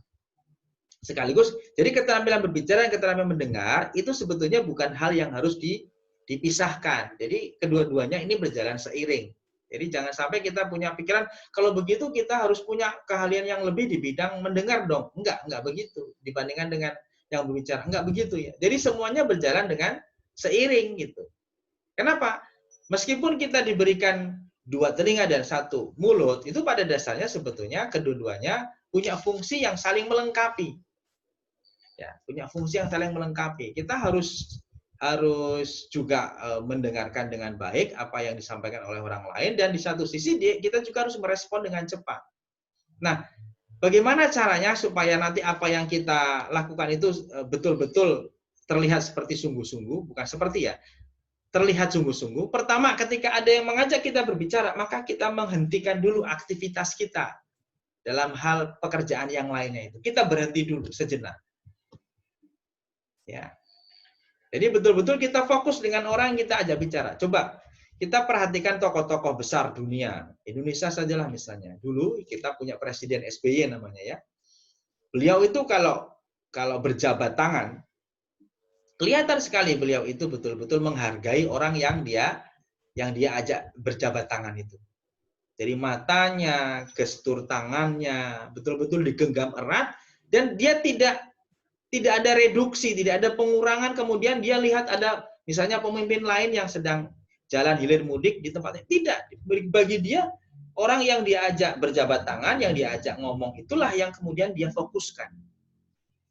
Sekaligus, jadi keterampilan berbicara dan keterampilan mendengar itu sebetulnya bukan hal yang harus dipisahkan. Jadi kedua-duanya ini berjalan seiring. Jadi jangan sampai kita punya pikiran, kalau begitu kita harus punya keahlian yang lebih di bidang mendengar dong. Enggak begitu. Dibandingkan dengan yang berbicara, enggak begitu ya. Jadi semuanya berjalan dengan seiring gitu. Kenapa? Meskipun kita diberikan dua telinga dan satu mulut, itu pada dasarnya sebetulnya kedua-duanya punya fungsi yang saling melengkapi. Ya, punya fungsi yang saling melengkapi. Kita harus juga mendengarkan dengan baik apa yang disampaikan oleh orang lain dan di satu sisi kita juga harus merespon dengan cepat. Nah, bagaimana caranya supaya nanti apa yang kita lakukan itu betul-betul terlihat seperti sungguh-sungguh, bukan seperti ya, terlihat sungguh-sungguh. Pertama, ketika ada yang mengajak kita berbicara, maka kita menghentikan dulu aktivitas kita dalam hal pekerjaan yang lainnya itu. Kita berhenti dulu sejenak. Ya. Jadi betul-betul kita fokus dengan orang yang kita ajak bicara. Coba kita perhatikan tokoh-tokoh besar dunia. Indonesia sajalah misalnya. Dulu kita punya Presiden SBY namanya ya. Beliau itu kalau berjabat tangan, kelihatan sekali beliau itu betul-betul menghargai orang yang dia ajak berjabat tangan itu. Jadi matanya, gestur tangannya betul-betul digenggam erat dan dia tidak ada reduksi, tidak ada pengurangan, kemudian dia lihat ada misalnya pemimpin lain yang sedang jalan hilir mudik di tempatnya. Tidak, bagi dia orang yang diajak berjabat tangan, yang diajak ngomong itulah yang kemudian dia fokuskan.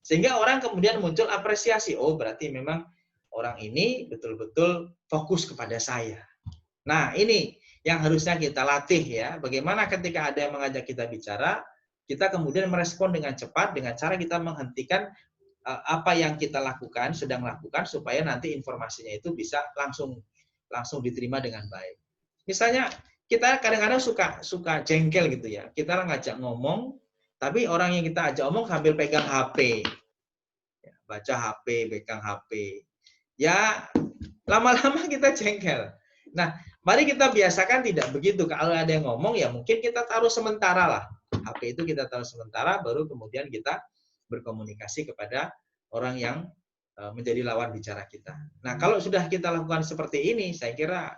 Sehingga orang kemudian muncul apresiasi, oh berarti memang orang ini betul-betul fokus kepada saya. Nah, ini yang harusnya kita latih ya. Bagaimana ketika ada yang mengajak kita bicara, kita kemudian merespon dengan cepat dengan cara kita menghentikan apa yang kita lakukan, sedang lakukan, supaya nanti informasinya itu bisa langsung diterima dengan baik. Misalnya kita kadang-kadang suka jengkel gitu ya. Kita ngajak ngomong, tapi orang yang kita ajak ngomong sambil pegang HP, baca HP, pegang HP. Ya lama-lama kita jengkel. Nah, mari kita biasakan tidak begitu. Kalau ada yang ngomong ya mungkin kita taruh sementara lah. HP itu kita taruh sementara, baru kemudian kita berkomunikasi kepada orang yang menjadi lawan bicara kita. Nah, kalau sudah kita lakukan seperti ini, saya kira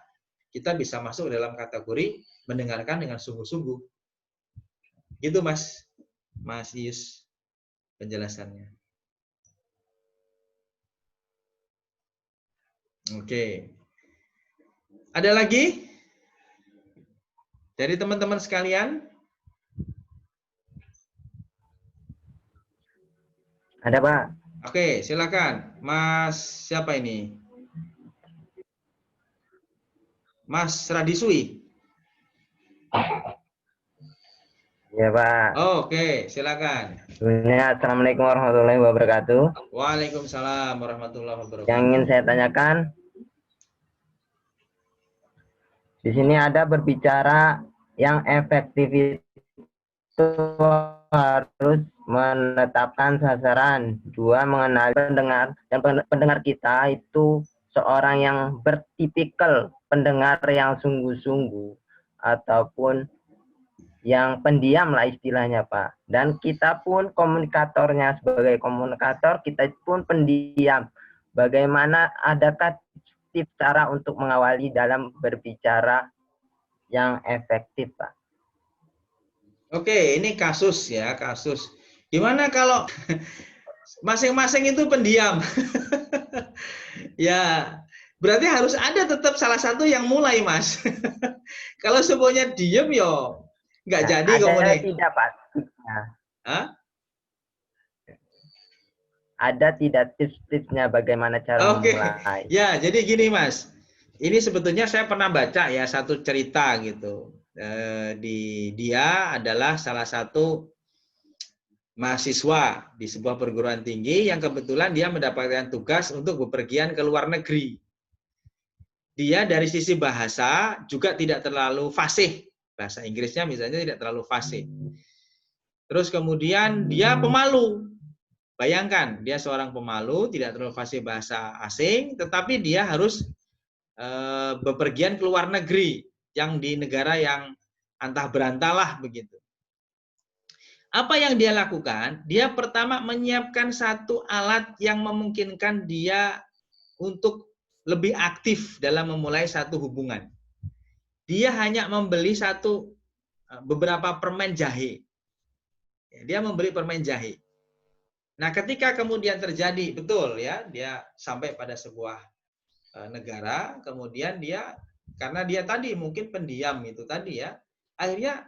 kita bisa masuk dalam kategori mendengarkan dengan sungguh-sungguh. Gitu Mas Yus penjelasannya. Oke. Ada lagi dari teman-teman sekalian? Ada, Pak. Oke, silakan. Mas siapa ini? Mas Radisui. Ya, Pak. Oke, silakan. Assalamualaikum warahmatullahi wabarakatuh. Waalaikumsalam warahmatullahi wabarakatuh. Yang ingin saya tanyakan, di sini ada berbicara yang efektif itu harus menetapkan sasaran. 2, mengenali pendengar, dan pendengar kita itu seorang yang bertipikal pendengar yang sungguh-sungguh ataupun yang pendiam lah istilahnya, Pak. Dan kita pun komunikatornya, sebagai komunikator kita pun pendiam. Bagaimana, adakah tips cara untuk mengawali dalam berbicara yang efektif, Pak? Oke, ini kasus ya, kasus. Gimana kalau masing-masing itu pendiam? Ya, berarti harus ada tetap salah satu yang mulai, Mas. Kalau semuanya diem, yo nggak jadi ada tidak, Pak? Hah? Ada tidak tips-tipsnya bagaimana cara memulai? Ya, jadi gini Mas. Ini sebetulnya saya pernah baca ya satu cerita gitu. Dia adalah salah satu mahasiswa di sebuah perguruan tinggi yang kebetulan dia mendapatkan tugas untuk bepergian ke luar negeri. Dia dari sisi bahasa juga tidak terlalu fasih. Bahasa Inggrisnya misalnya tidak terlalu fasih. Terus kemudian dia pemalu. Bayangkan, dia seorang pemalu, tidak terlalu fasih bahasa asing, tetapi dia harus bepergian ke luar negeri, yang di negara yang antah berantalah begitu. Apa yang dia lakukan? Dia pertama menyiapkan satu alat yang memungkinkan dia untuk lebih aktif dalam memulai satu hubungan. Dia hanya membeli beberapa permen jahe. Dia membeli permen jahe. Nah, ketika kemudian terjadi, betul ya, dia sampai pada sebuah negara, kemudian dia, karena dia tadi mungkin pendiam itu tadi ya, akhirnya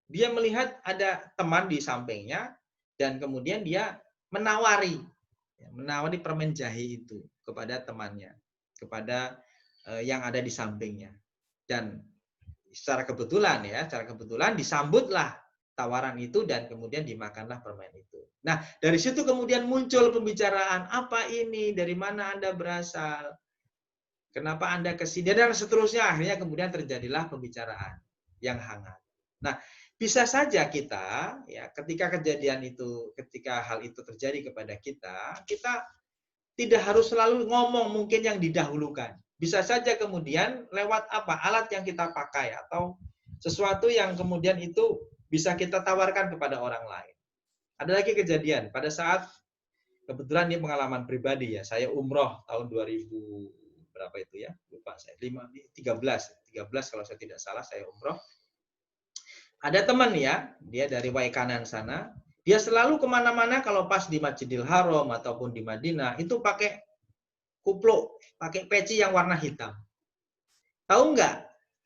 dia melihat ada teman di sampingnya, dan kemudian dia menawari permen jahe itu kepada temannya, kepada yang ada di sampingnya. Dan secara kebetulan disambutlah tawaran itu dan kemudian dimakanlah permen itu. Nah, dari situ kemudian muncul pembicaraan, apa ini, dari mana Anda berasal, kenapa Anda ke sini, dan seterusnya. Akhirnya kemudian terjadilah pembicaraan yang hangat. Nah, bisa saja kita ya ketika hal itu terjadi kepada kita tidak harus selalu ngomong mungkin yang didahulukan. Bisa saja kemudian lewat alat yang kita pakai atau sesuatu yang kemudian itu bisa kita tawarkan kepada orang lain. Ada lagi kejadian pada saat kebetulan ini pengalaman pribadi ya, saya umroh tahun 2000 berapa itu ya, lupa saya, 13 kalau saya tidak salah, saya umroh. Ada teman ya, dia dari Waikanan sana, dia selalu kemana-mana kalau pas di Masjidil Haram ataupun di Madinah itu pakai kupluk, pakai peci yang warna hitam. Tahu nggak?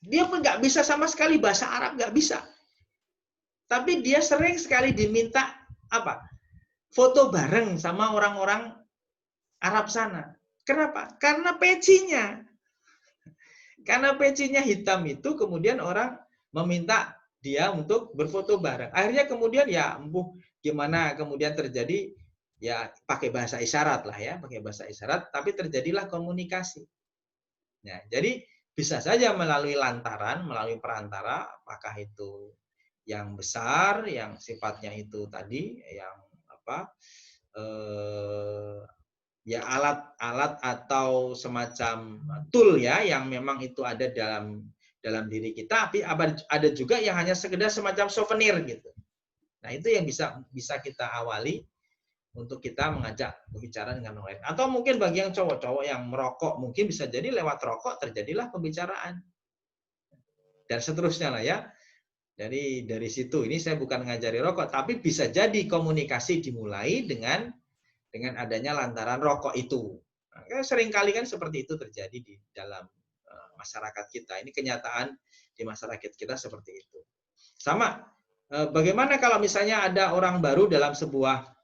Dia pun nggak bisa sama sekali bahasa Arab, nggak bisa. Tapi dia sering sekali diminta apa? Foto bareng sama orang-orang Arab sana. Kenapa? Karena pecinya. Karena pecinya hitam itu kemudian orang meminta dia untuk berfoto bareng. Akhirnya kemudian ya gimana kemudian terjadi ya pakai bahasa isyarat lah ya, pakai bahasa isyarat, tapi terjadilah komunikasi. Nah, jadi bisa saja melalui lantaran, melalui perantara, apakah itu yang besar, yang sifatnya itu tadi, yang apa, ya alat-alat atau semacam tool ya, yang memang itu ada dalam diri kita, tapi ada juga yang hanya sekedar semacam souvenir gitu. Nah itu yang bisa kita awali untuk kita mengajak berbicara dengan orang lain. Atau mungkin bagi yang cowok-cowok yang merokok, mungkin bisa jadi lewat rokok terjadilah pembicaraan. Dan seterusnya lah ya. Dari situ, ini saya bukan ngajari rokok, tapi bisa jadi komunikasi dimulai dengan adanya lantaran rokok itu. Nah, seringkali kan seperti itu terjadi di dalam masyarakat kita. Ini kenyataan di masyarakat kita seperti itu. Sama, bagaimana kalau misalnya ada orang baru dalam sebuah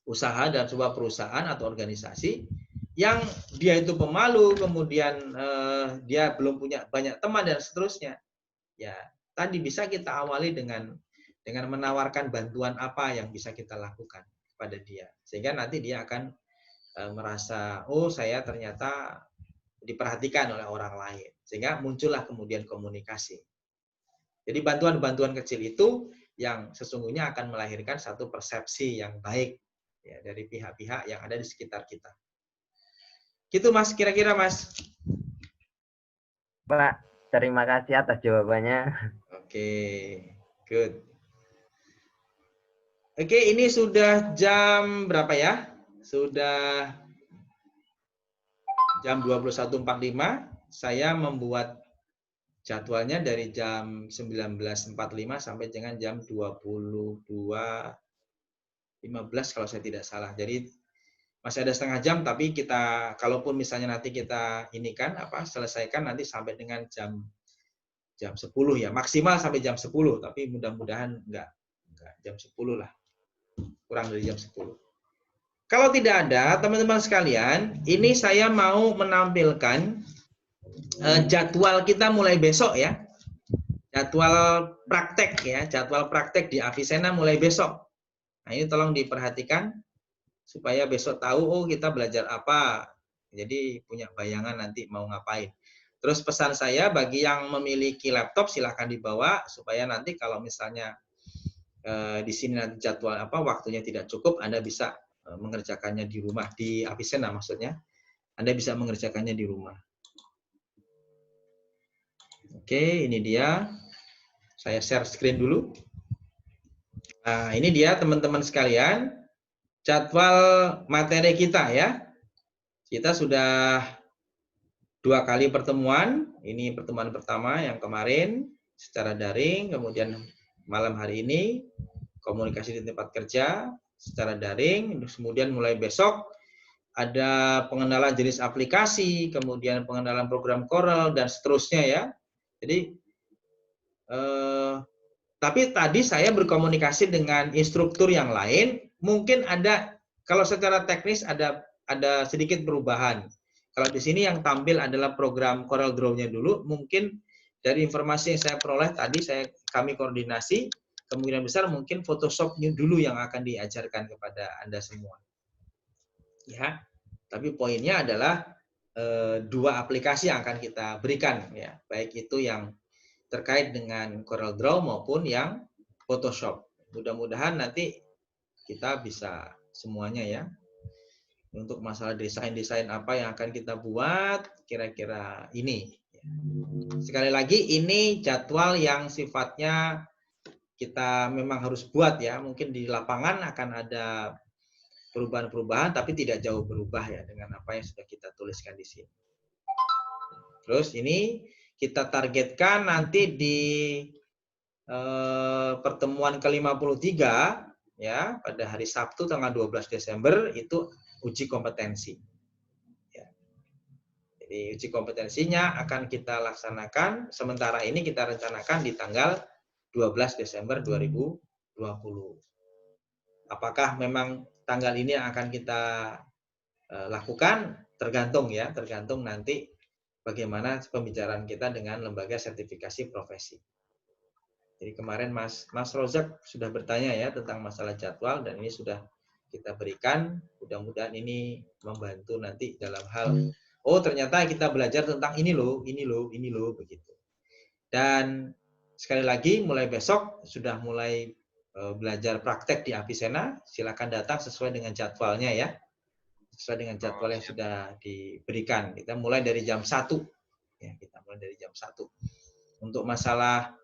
usaha dan sebuah perusahaan atau organisasi yang dia itu pemalu, kemudian dia belum punya banyak teman dan seterusnya. Ya, tadi bisa kita awali dengan menawarkan bantuan apa yang bisa kita lakukan pada dia, sehingga nanti dia akan merasa, oh saya ternyata diperhatikan oleh orang lain, sehingga muncullah kemudian komunikasi. Jadi bantuan-bantuan kecil itu yang sesungguhnya akan melahirkan satu persepsi yang baik ya dari pihak-pihak yang ada di sekitar kita. Gitu Mas, kira-kira Mas. Pak, terima kasih atas jawabannya. Oke, good. Oke, ini sudah jam berapa ya? Sudah jam 21.45. Saya membuat jadwalnya dari jam 19.45 sampai dengan jam 22.15 kalau saya tidak salah. Jadi masih ada setengah jam, tapi kita kalaupun misalnya nanti kita ini kan selesaikan nanti sampai dengan jam 10 ya, maksimal sampai jam 10, tapi mudah-mudahan enggak jam 10 lah. Kurang dari jam 10. Kalau tidak ada, teman-teman sekalian, ini saya mau menampilkan jadwal kita mulai besok ya. Jadwal praktek ya, jadwal praktek di Avicenna mulai besok. Nah, ini tolong diperhatikan supaya besok tahu oh kita belajar apa. Jadi punya bayangan nanti mau ngapain. Terus pesan saya bagi yang memiliki laptop silahkan dibawa supaya nanti kalau misalnya di sini nanti jadwal waktunya tidak cukup, Anda bisa mengerjakannya di rumah, di Avicenna maksudnya. Anda bisa mengerjakannya di rumah. Oke, ini dia. Saya share screen dulu. Nah, ini dia teman-teman sekalian, jadwal materi kita ya. Kita sudah 2 kali pertemuan. Ini pertemuan pertama yang kemarin secara daring, kemudian malam hari ini komunikasi di tempat kerja secara daring, kemudian mulai besok ada pengenalan jenis aplikasi, kemudian pengenalan program Corel dan seterusnya ya. Jadi tapi tadi saya berkomunikasi dengan instruktur yang lain, mungkin ada kalau secara teknis ada sedikit perubahan. Kalau di sini yang tampil adalah program Corel Draw-nya dulu, mungkin dari informasi yang saya peroleh tadi kami koordinasi, kemungkinan besar mungkin Photoshop dulu yang akan diajarkan kepada Anda semua. Ya. Tapi poinnya adalah 2 aplikasi yang akan kita berikan ya, baik itu yang terkait dengan Corel Draw maupun yang Photoshop. Mudah-mudahan nanti kita bisa semuanya ya. Untuk masalah desain-desain apa yang akan kita buat, kira-kira ini. Sekali lagi, ini jadwal yang sifatnya kita memang harus buat ya. Mungkin di lapangan akan ada perubahan-perubahan, tapi tidak jauh berubah ya dengan apa yang sudah kita tuliskan di sini. Terus ini kita targetkan nanti di pertemuan ke-53 ya pada hari Sabtu tanggal 12 Desember itu uji kompetensi. Ya. Jadi uji kompetensinya akan kita laksanakan, sementara ini kita rencanakan di tanggal 12 Desember 2020. Apakah memang tanggal ini yang akan kita lakukan? Tergantung ya, tergantung nanti bagaimana pembicaraan kita dengan lembaga sertifikasi profesi. Jadi kemarin Mas Rozak sudah bertanya ya tentang masalah jadwal dan ini sudah kita berikan. Mudah-mudahan ini membantu nanti dalam hal oh ternyata kita belajar tentang ini loh begitu. Dan sekali lagi mulai besok sudah mulai belajar praktek di Avicenna. Silakan datang sesuai dengan jadwalnya ya. Sesuai dengan jadwal yang sudah diberikan. Kita mulai dari jam 1. Ya, kita mulai dari jam 1. Untuk masalah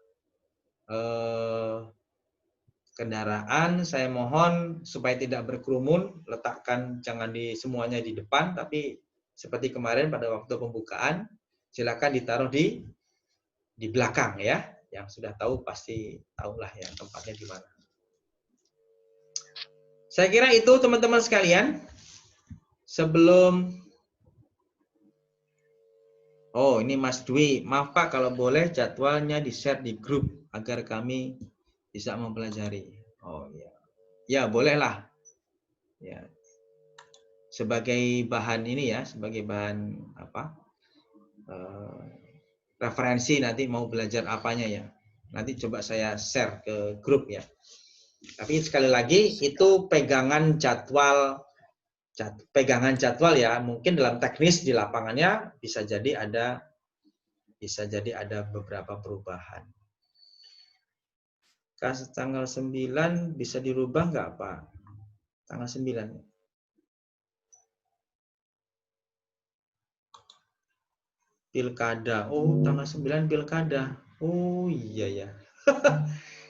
kendaraan, saya mohon supaya tidak berkerumun, letakkan jangan semuanya di depan, tapi seperti kemarin pada waktu pembukaan, silakan ditaruh di belakang ya. Yang sudah tahu pasti tahulah yang tempatnya di mana. Saya kira itu teman-teman sekalian. Sebelum oh, ini Mas Dwi. Maaf Pak, kalau boleh jadwalnya di-share di grup agar kami bisa mempelajari. Oh ya. Ya, bolehlah. Ya. Sebagai bahan ini ya, sebagai bahan apa? Referensi nanti mau belajar apanya ya. Nanti coba saya share ke grup ya. Tapi sekali lagi itu pegangan jadwal ya, mungkin dalam teknis di lapangannya bisa jadi ada beberapa perubahan. Tanggal 9 bisa dirubah nggak Pak? Tanggal 9. Pilkada. Oh, tanggal 9 pilkada. Oh iya ya.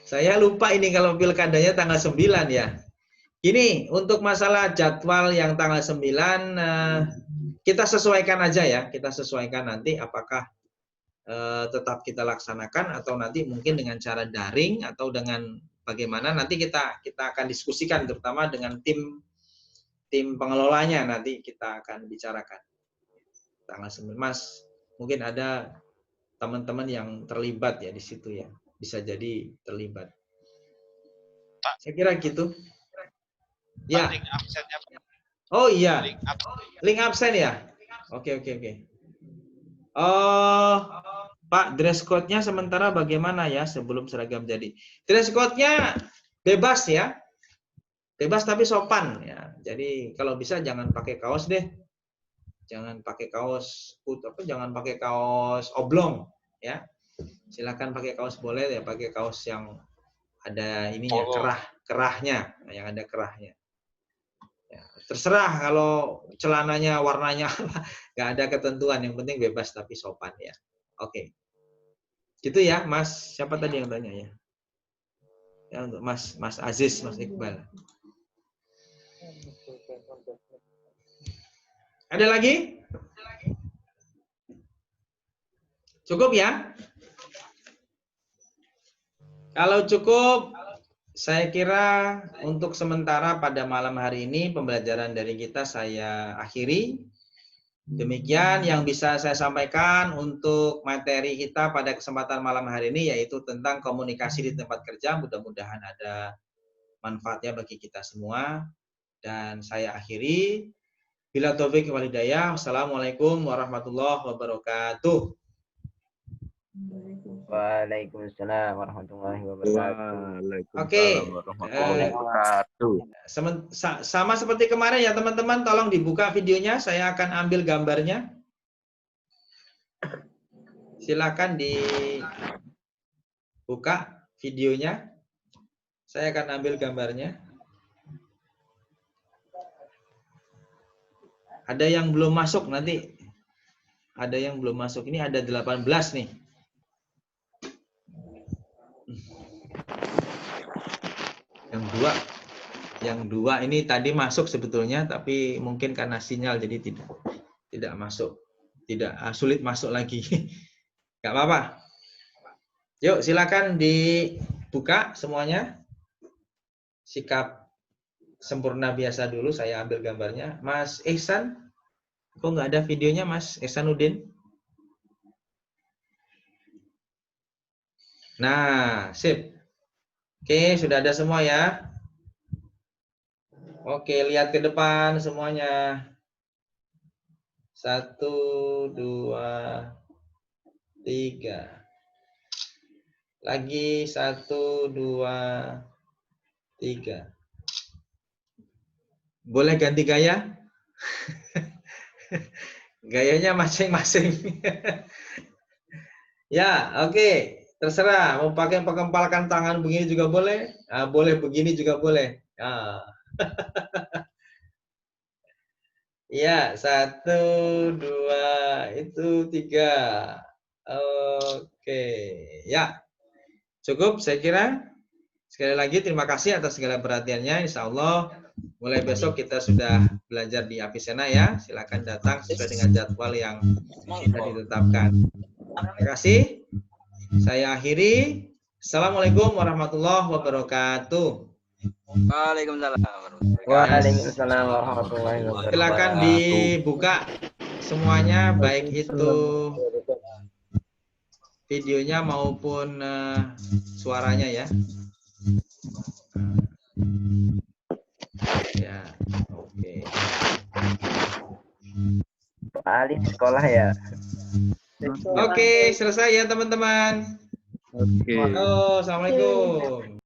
Saya lupa ini kalau pilkadanya tanggal 9 ya. Ini untuk masalah jadwal yang tanggal 9 kita sesuaikan aja ya. Kita sesuaikan nanti apakah tetap kita laksanakan atau nanti mungkin dengan cara daring atau dengan bagaimana nanti kita akan diskusikan terutama dengan tim pengelolanya nanti kita akan bicarakan. Tanggal 9 Mas, mungkin ada teman-teman yang terlibat ya di situ ya. Bisa jadi terlibat. Saya kira gitu. Ya. Link absennya. Oh iya. Link absen ya. Oke. Pak, dress code-nya sementara bagaimana ya sebelum seragam jadi? Dress code-nya bebas ya. Bebas tapi sopan ya. Jadi kalau bisa jangan pakai kaos deh. Jangan pakai kaos jangan pakai kaos oblong ya. Silakan pakai kaos boleh ya, pakai kaos yang ada ininya kerahnya, yang ada kerahnya. Ya, terserah kalau celananya warnanya nggak ada ketentuan, yang penting bebas tapi sopan ya. Oke. Gitu ya, Mas. Siapa tadi yang tanya ya? Ya untuk Mas Aziz, Mas Iqbal. Ada lagi? Cukup ya? Kalau cukup, saya kira untuk sementara pada malam hari ini pembelajaran dari kita saya akhiri. Demikian yang bisa saya sampaikan untuk materi kita pada kesempatan malam hari ini, yaitu tentang komunikasi di tempat kerja. Mudah-mudahan ada manfaatnya bagi kita semua. Dan saya akhiri. Bila taufik wal hidayah. Wassalamualaikum warahmatullahi wabarakatuh. Waalaikumsalam warahmatullahi wabarakatuh. Oke. Sama seperti kemarin ya teman-teman, tolong dibuka videonya. Saya akan ambil gambarnya. Silakan dibuka videonya. Saya akan ambil gambarnya. Ada yang belum masuk nanti. Ada yang belum masuk. Ini ada 18 nih. Yang dua ini tadi masuk sebetulnya, tapi mungkin karena sinyal jadi tidak masuk, sulit masuk lagi. Gak apa-apa. Yuk silakan dibuka semuanya. Sikap sempurna biasa dulu, saya ambil gambarnya. Mas Ihsan, Kok nggak ada videonya, Mas Ihsanuddin? Nah, sip. Oke, sudah ada semua ya. Oke, lihat ke depan semuanya. 1, 2, 3. Lagi 1, 2, 3. Boleh ganti gaya? Gayanya masing-masing. Ya, oke. Terserah. Mau pakai pengempalkan tangan begini juga boleh. Boleh begini juga boleh. Ya, 1, 2, itu 3. Oke. Ya, cukup saya kira. Sekali lagi terima kasih atas segala perhatiannya. Insya Allah mulai besok kita sudah belajar di Avicenna ya. Silakan datang sesuai dengan jadwal yang sudah ditetapkan. Terima kasih. Saya akhiri. Assalamualaikum warahmatullahi wabarakatuh. Waalaikumsalam. Waalaikumsalam warahmatullahi wabarakatuh. Silakan dibuka semuanya, baik itu videonya maupun suaranya ya. Ya, oke. Pak Ali di sekolah ya. Oke, selesai ya teman-teman. Oke. Halo, assalamualaikum.